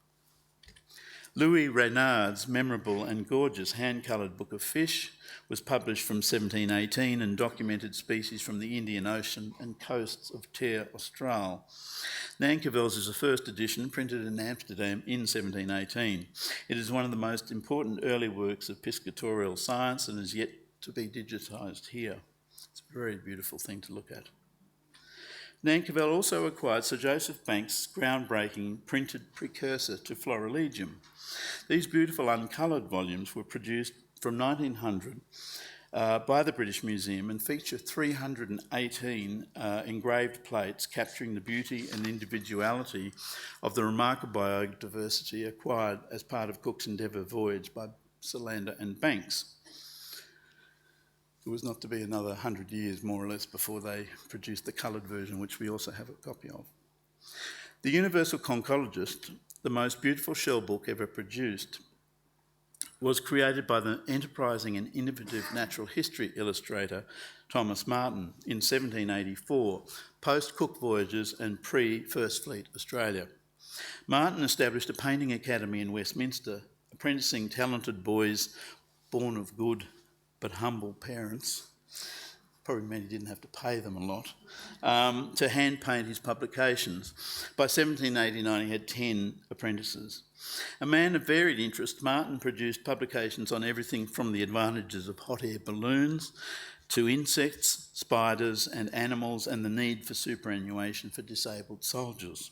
Louis Reynard's memorable and gorgeous hand-coloured book of fish was published from 1718 and documented species from the Indian Ocean and coasts of Terre Australe. Nan Cavel's is a first edition, printed in Amsterdam in 1718. It is one of the most important early works of piscatorial science and is yet to be digitised here. It's a very beautiful thing to look at. Nan Capel also acquired Sir Joseph Banks' groundbreaking printed precursor to Florilegium. These beautiful uncoloured volumes were produced from 1900 by the British Museum and feature 318 engraved plates capturing the beauty and individuality of the remarkable biodiversity acquired as part of Cook's Endeavour voyage by Solander and Banks. It was not to be another 100 years, more or less, before they produced the coloured version, which we also have a copy of. The Universal Conchologist, the most beautiful shell book ever produced, was created by the enterprising and innovative natural history illustrator Thomas Martin in 1784, post-Cook voyages and pre-First Fleet Australia. Martin established a painting academy in Westminster, apprenticing talented boys born of good but humble parents, probably meant he didn't have to pay them a lot, to hand paint his publications. By 1789 he had 10 apprentices. A man of varied interest, Martin produced publications on everything from the advantages of hot air balloons to insects, spiders and animals and the need for superannuation for disabled soldiers.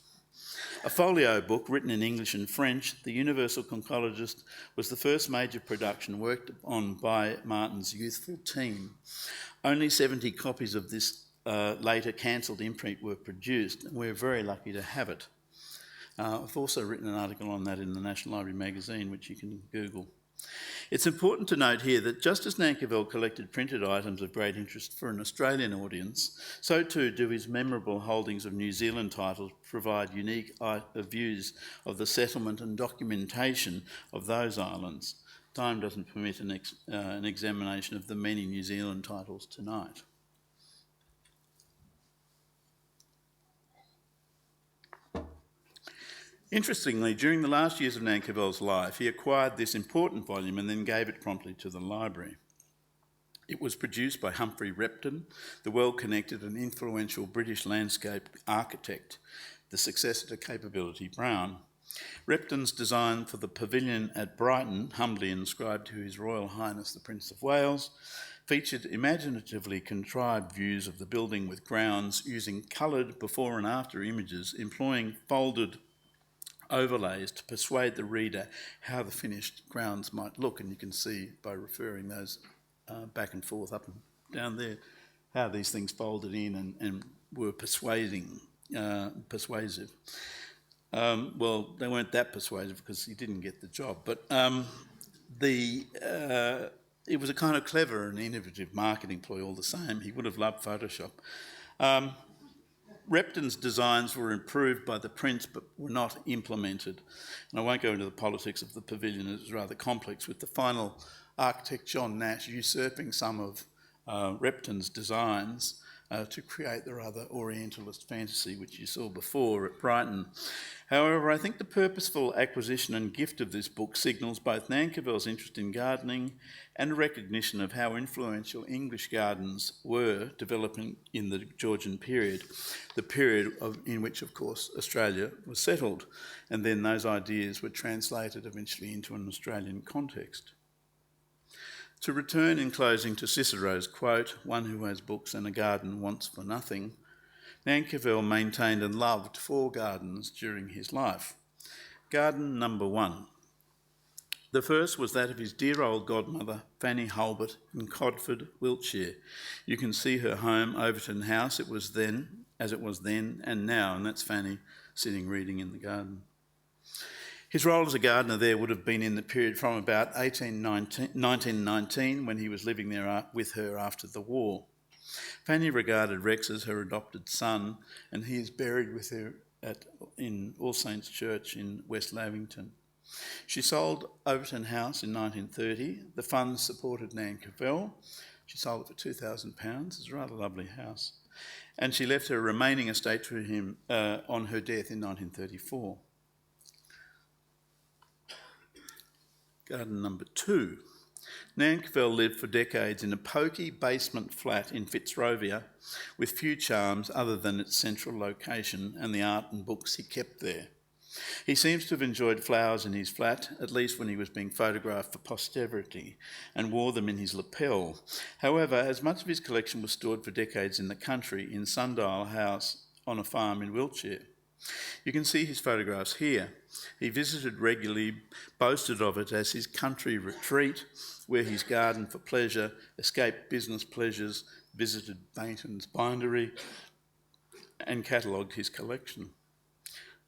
A folio book written in English and French, The Universal Conchologist, was the first major production worked on by Martin's youthful team. Only 70 copies of this later cancelled imprint were produced, and we're very lucky to have it. I've also written an article on that in the National Library magazine, which you can Google. It's important to note here that just as Nan Capel collected printed items of great interest for an Australian audience, so too do his memorable holdings of New Zealand titles provide unique views of the settlement and documentation of those islands. Time doesn't permit an examination of the many New Zealand titles tonight. Interestingly, during the last years of Nan Capel's life, he acquired this important volume and then gave it promptly to the library. It was produced by Humphrey Repton, the well-connected and influential British landscape architect, the successor to Capability Brown. Repton's design for the pavilion at Brighton, humbly inscribed to His Royal Highness the Prince of Wales, featured imaginatively contrived views of the building with grounds using coloured before and after images, employing folded overlays to persuade the reader how the finished grounds might look. And you can see by referring those back and forth, up and down there, how these things folded in and were persuasive. Well, they weren't that persuasive because he didn't get the job, but it was a kind of clever and innovative marketing ploy all the same. He would have loved Photoshop. Repton's designs were improved by the Prince but were not implemented. And I won't go into the politics of the pavilion, it was rather complex, with the final architect John Nash usurping some of Repton's designs to create the rather Orientalist fantasy which you saw before at Brighton. However, I think the purposeful acquisition and gift of this book signals both Nan Capel's interest in gardening and a recognition of how influential English gardens were developing in the Georgian period, the period in which, of course, Australia was settled, and then those ideas were translated eventually into an Australian context. To return in closing to Cicero's quote, "One who has books and a garden wants for nothing," Nan Kivell maintained and loved 4 gardens during his life. Garden number 1. The first was that of his dear old godmother, Fanny Hulbert, in Codford, Wiltshire. You can see her home, Overton House, it was then and now, and that's Fanny sitting reading in the garden. His role as a gardener there would have been in the period from about 1919, when he was living there with her after the war. Fanny regarded Rex as her adopted son, and he is buried with her in All Saints Church in West Lavington. She sold Overton House in 1930. The funds supported Nan Capel. She sold it for £2,000. It's a rather lovely house. And she left her remaining estate to him on her death in 1934. Garden number 2. Nan Capel lived for decades in a poky basement flat in Fitzrovia with few charms other than its central location and the art and books he kept there. He seems to have enjoyed flowers in his flat, at least when he was being photographed for posterity, and wore them in his lapel. However, as much of his collection was stored for decades in the country in Sundial House on a farm in Wiltshire. You can see his photographs here. He visited regularly, boasted of it as his country retreat, where he's gardened for pleasure, escaped business pleasures, visited Bainton's bindery, and catalogued his collection.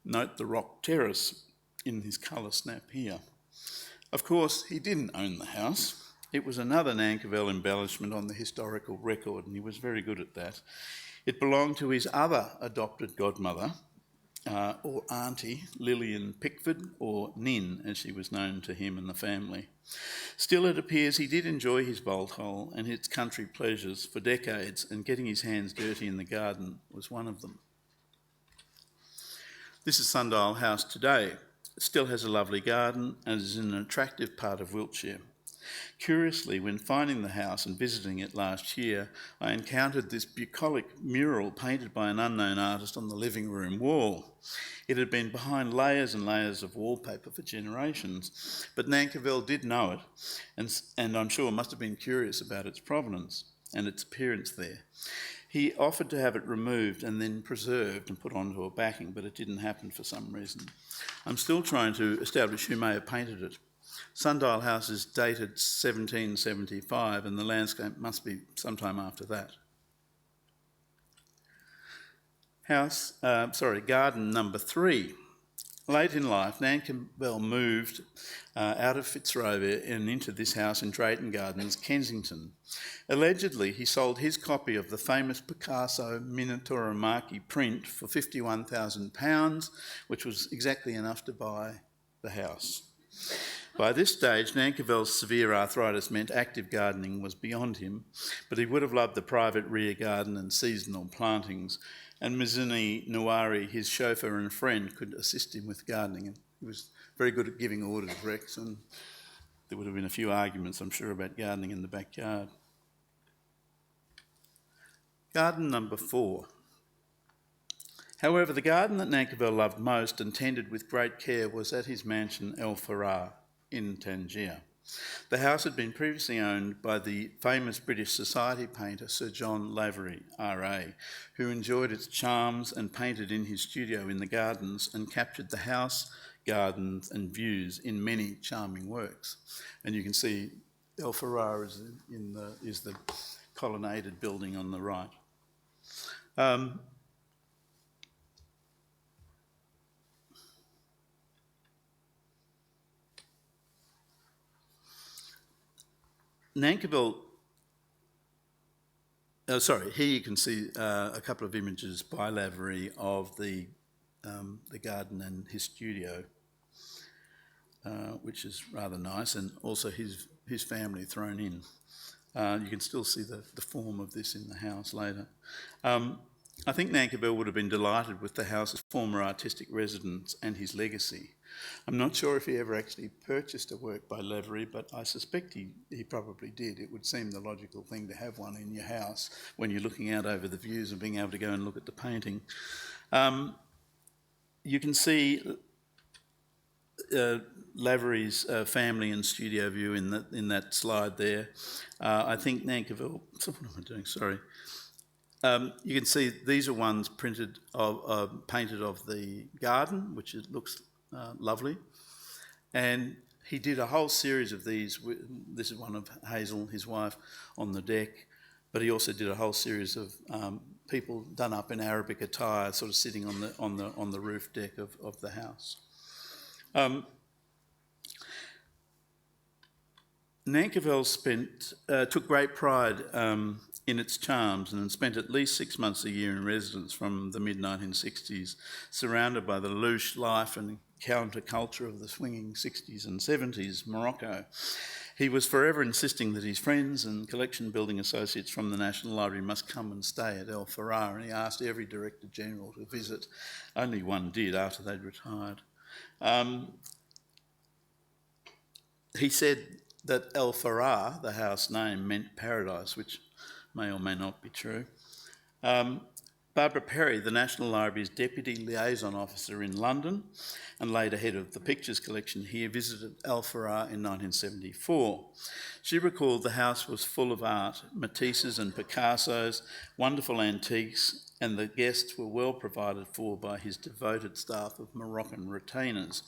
Note the rock terrace in his colour snap here. Of course, he didn't own the house. It was another Nan Capel embellishment on the historical record, and he was very good at that. It belonged to his other adopted godmother, or auntie, Lillian Pickford, or Nin, as she was known to him and the family. Still, it appears he did enjoy his bolt hole and its country pleasures for decades, and getting his hands dirty in the garden was one of them. This is Sundial House today. It still has a lovely garden and is in an attractive part of Wiltshire. Curiously, when finding the house and visiting it last year, I encountered this bucolic mural painted by an unknown artist on the living room wall. It had been behind layers and layers of wallpaper for generations, but Nan Capel did know it, and I'm sure must have been curious about its provenance and its appearance there. He offered to have it removed and then preserved and put onto a backing, but it didn't happen for some reason. I'm still trying to establish who may have painted it. Sundial House is dated 1775, and the landscape must be sometime after that. Garden number 3. Late in life, Nan Capel moved out of Fitzrovia and into this house in Drayton Gardens, Kensington. Allegedly, he sold his copy of the famous Picasso Minotauro Marchi print for £51,000, which was exactly enough to buy the house. By this stage, Nan Capel's severe arthritis meant active gardening was beyond him, but he would have loved the private rear garden and seasonal plantings, and Mizuni Nawari, his chauffeur and friend, could assist him with gardening. And he was very good at giving orders, Rex, and there would have been a few arguments, I'm sure, about gardening in the backyard. Garden number 4. However, the garden that Nan Capel loved most and tended with great care was at his mansion El Farah in Tangier. The house had been previously owned by the famous British society painter Sir John Lavery, RA, who enjoyed its charms and painted in his studio in the gardens and captured the house, gardens and views in many charming works. And you can see El Farah is the colonnaded building on the right. Nan Capel, here you can see a couple of images by Lavery of the garden and his studio, which is rather nice, and also his family thrown in. You can still see the form of this in the house later. I think Nan Capel would have been delighted with the house's former artistic residence and his legacy. I'm not sure if he ever actually purchased a work by Lavery, but I suspect he probably did. It would seem the logical thing to have one in your house when you're looking out over the views and being able to go and look at the painting. You can see Lavery's family and studio view in that slide there. I think Nan Capel, what am I doing? Sorry. You can see these are ones painted of the garden, which looks lovely. And he did a whole series of these. This is one of Hazel, his wife, on the deck. But he also did a whole series of people done up in Arabic attire, sort of sitting on the roof deck of the house. Nan Capel took great pride in its charms and spent at least 6 months a year in residence from the mid-1960s, surrounded by the louche life and counterculture of the swinging 60s and 70s Morocco. He was forever insisting that his friends and collection-building associates from the National Library must come and stay at El Farah, and he asked every Director General to visit. Only one did after they'd retired. He said that El Farah, the house name, meant paradise, which may or may not be true. Barbara Perry, the National Library's Deputy Liaison Officer in London and later head of the pictures collection here, visited El Farah in 1974. She recalled the house was full of art, Matisses and Picassos, wonderful antiques, and the guests were well provided for by his devoted staff of Moroccan retainers.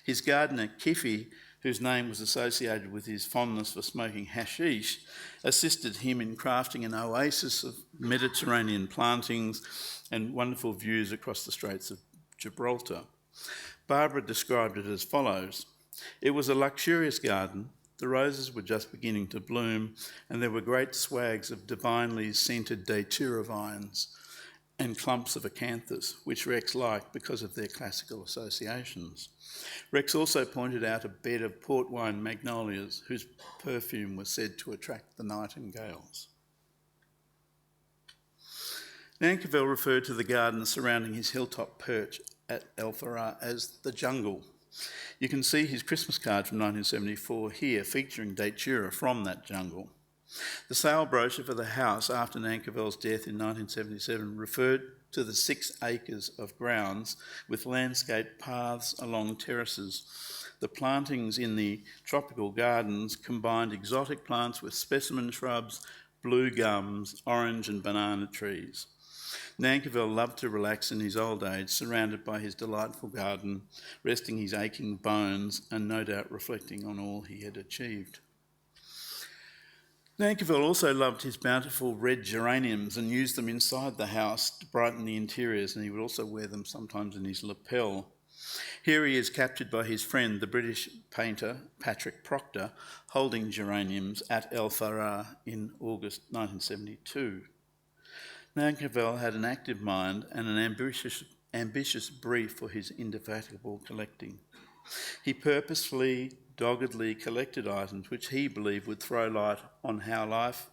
His gardener, Kifi, whose name was associated with his fondness for smoking hashish, assisted him in crafting an oasis of Mediterranean plantings and wonderful views across the Straits of Gibraltar. Barbara described it as follows: "It was a luxurious garden. The roses were just beginning to bloom, and there were great swags of divinely scented datura vines and clumps of acanthus, which Rex liked because of their classical associations. Rex also pointed out a bed of port wine magnolias whose perfume was said to attract the nightingales." Nan Capel referred to the garden surrounding his hilltop perch at El Farah as the jungle. You can see his Christmas card from 1974 here, featuring datura from that jungle. The sale brochure for the house after Nan Capel's death in 1977 referred to the 6 acres of grounds with landscape paths along terraces. The plantings in the tropical gardens combined exotic plants with specimen shrubs, blue gums, orange and banana trees. Nan Capel loved to relax in his old age, surrounded by his delightful garden, resting his aching bones and no doubt reflecting on all he had achieved. Nan Capel also loved his bountiful red geraniums and used them inside the house to brighten the interiors, and he would also wear them sometimes in his lapel. Here he is captured by his friend, the British painter Patrick Proctor, holding geraniums at El Farah in August 1972. Nan Capel had an active mind and an ambitious brief for his indefatigable collecting. He purposefully, doggedly collected items which he believed would throw light on how life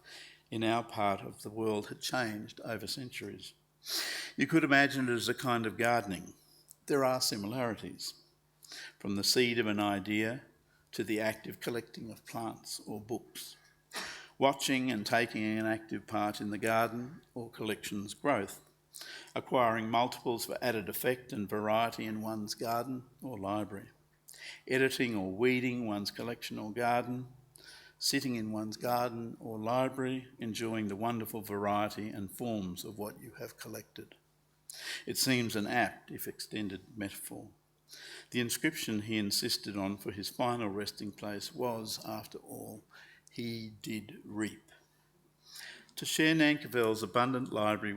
in our part of the world had changed over centuries. You could imagine it as a kind of gardening. There are similarities, from the seed of an idea to the active collecting of plants or books, watching and taking an active part in the garden or collection's growth, acquiring multiples for added effect and variety in one's garden or library, editing or weeding one's collection or garden, sitting in one's garden or library, enjoying the wonderful variety and forms of what you have collected. It seems an apt, if extended, metaphor. The inscription he insisted on for his final resting place was, after all, "He did reap." To share Nan Kivell's abundant library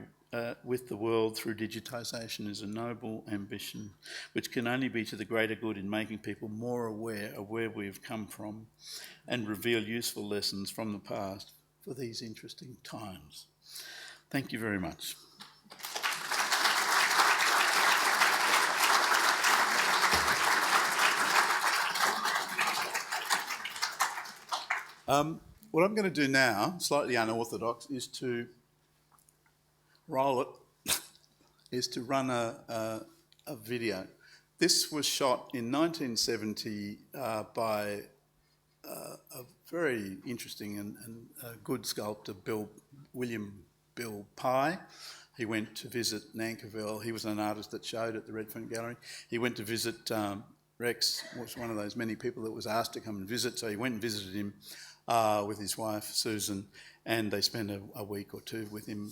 with the world through digitisation is a noble ambition, which can only be to the greater good in making people more aware of where we have come from and reveal useful lessons from the past for these interesting times. Thank you very much. What I'm going to do now, slightly unorthodox, is to roll it, is to run a video. This was shot in 1970 by a very interesting and good sculptor, William Bill Pye. He went to visit Nan Capel. He was an artist that showed at the Redfern Gallery. He went to visit Rex, was one of those many people that was asked to come and visit, so he went and visited him with his wife, Susan, and they spent a week or two with him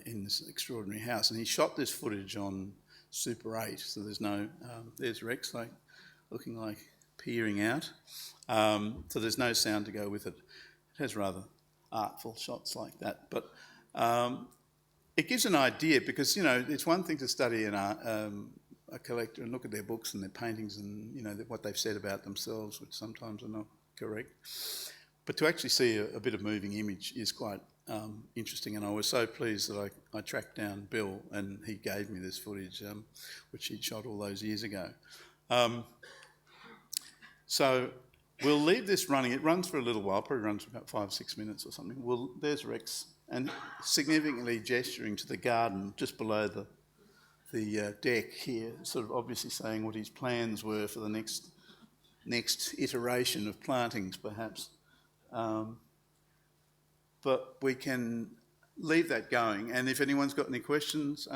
in this extraordinary house. And he shot this footage on Super 8, so there's no, there's Rex looking like peering out. So there's no sound to go with it. It has rather artful shots like that. But it gives an idea because, you know, it's one thing to study a collector and look at their books and their paintings and, you know, what they've said about themselves, which sometimes are not correct. But to actually see a bit of moving image is quite interesting, and I was so pleased that I tracked down Bill and he gave me this footage, which he'd shot all those years ago. So we'll leave this running. It runs for a little while, probably runs for about 5-6 minutes or something. Well, there's Rex, and significantly gesturing to the garden just below the deck here, sort of obviously saying what his plans were for the next iteration of plantings, perhaps. But we can leave that going, and if anyone's got any questions,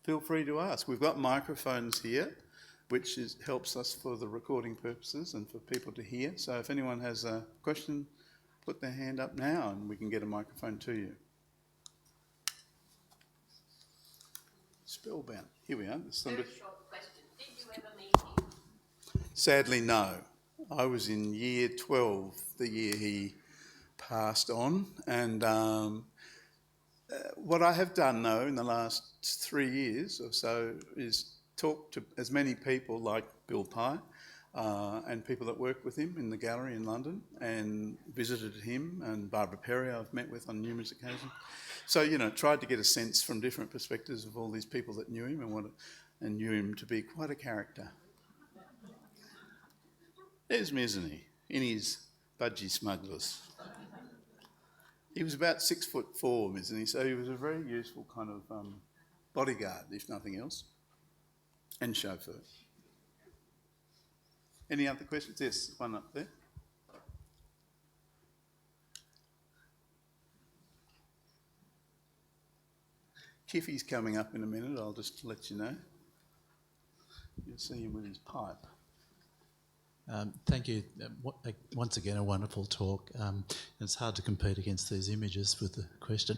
feel free to ask. We've got microphones here, which helps us for the recording purposes and for people to hear. So if anyone has a question, put their hand up now and we can get a microphone to you. Spellbound. Here we are. Very short question. Did you ever meet him? Sadly, no. I was in year 12 the year he passed on, and what I have done, though, in the last 3 years or so is talk to as many people like Bill Pye and people that work with him in the gallery in London, and visited him, and Barbara Perry I've met with on numerous occasions. So, you know, tried to get a sense from different perspectives of all these people that knew him and knew him to be quite a character. There's Miscellany in his budgie smugglers. He was about 6'4", Miscellany, so he was a very useful kind of bodyguard, if nothing else, and chauffeur. Any other questions? Yes, one up there. Kiffy's coming up in a minute, I'll just let you know. You'll see him with his pipe. Thank you. Once again, a wonderful talk. It's hard to compete against these images with the question.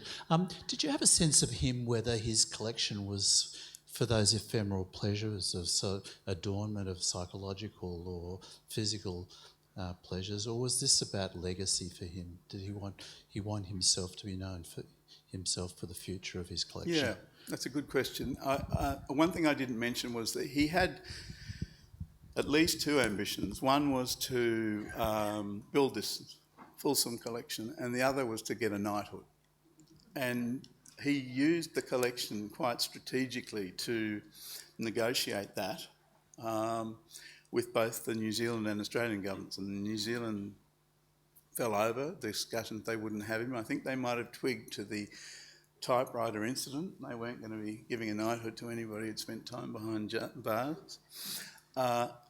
Did you have a sense of him, whether his collection was for those ephemeral pleasures of adornment of psychological or physical pleasures, or was this about legacy for him? Did he want himself to be known for himself for the future of his collection? Yeah, that's a good question. One thing I didn't mention was that he had at least two ambitions. One was to build this fulsome collection, and the other was to get a knighthood. And he used the collection quite strategically to negotiate that with both the New Zealand and Australian governments. And New Zealand fell over the discussion they wouldn't have him. I think they might have twigged to the typewriter incident. They weren't going to be giving a knighthood to anybody who'd spent time behind bars.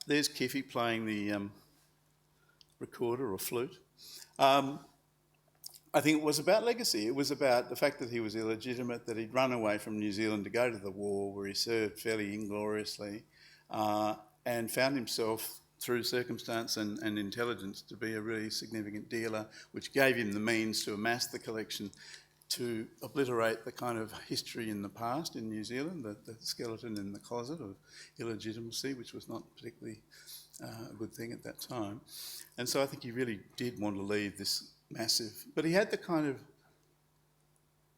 There's Kiffy playing the recorder or flute. I think it was about legacy. It was about the fact that he was illegitimate, that he'd run away from New Zealand to go to the war where he served fairly ingloriously, and found himself through circumstance and intelligence to be a really significant dealer, which gave him the means to amass the collection to obliterate the kind of history in the past in New Zealand, the skeleton in the closet of illegitimacy, which was not particularly a good thing at that time. And so I think he really did want to leave this massive, but he had the kind of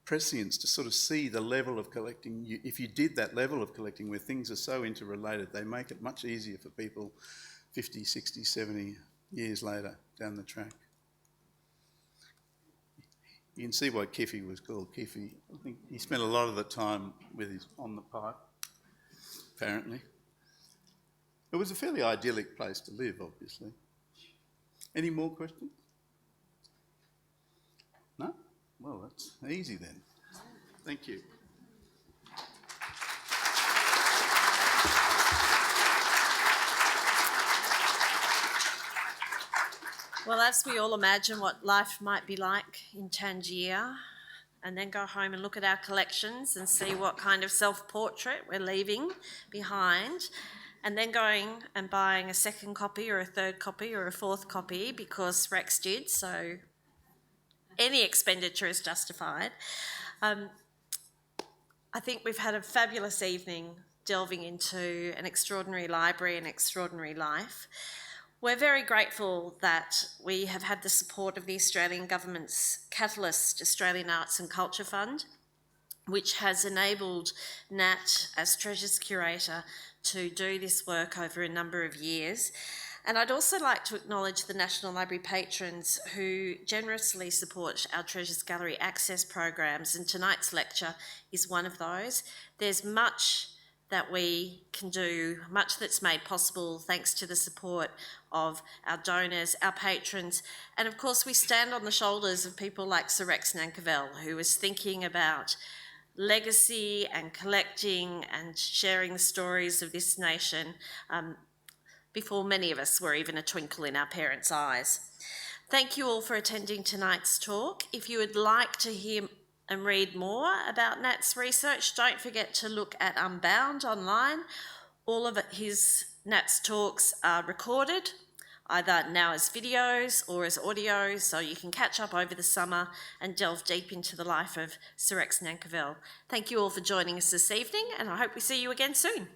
prescience to sort of see the level of collecting. If you did that level of collecting where things are so interrelated, they make it much easier for people 50, 60, 70 years later down the track. You can see why Kiffy was called Kiffy. I think he spent a lot of the time on the pipe, apparently. It was a fairly idyllic place to live, obviously. Any more questions? No? Well, that's easy then. Thank you. Well, as we all imagine what life might be like in Tangier, and then go home and look at our collections and see what kind of self-portrait we're leaving behind, and then going and buying a second copy or a third copy or a fourth copy because Rex did, so any expenditure is justified. I think we've had a fabulous evening delving into an extraordinary library and extraordinary life. We're very grateful that we have had the support of the Australian Government's Catalyst Australian Arts and Culture Fund, which has enabled Nat, as Treasures Curator, to do this work over a number of years. And I'd also like to acknowledge the National Library patrons who generously support our Treasures Gallery access programs, and tonight's lecture is one of those. There's much that we can do, much that's made possible thanks to the support of our donors, our patrons, and of course we stand on the shoulders of people like Sir Rex Nan Kivell, who was thinking about legacy and collecting and sharing the stories of this nation before many of us were even a twinkle in our parents' eyes. Thank you all for attending tonight's talk. If you would like to hear and read more about Nat's research, don't forget to look at Unbound online. All of Nat's talks are recorded, either now as videos or as audio, so you can catch up over the summer and delve deep into the life of Sir Rex Nan Kivell. Thank you all for joining us this evening, and I hope we see you again soon.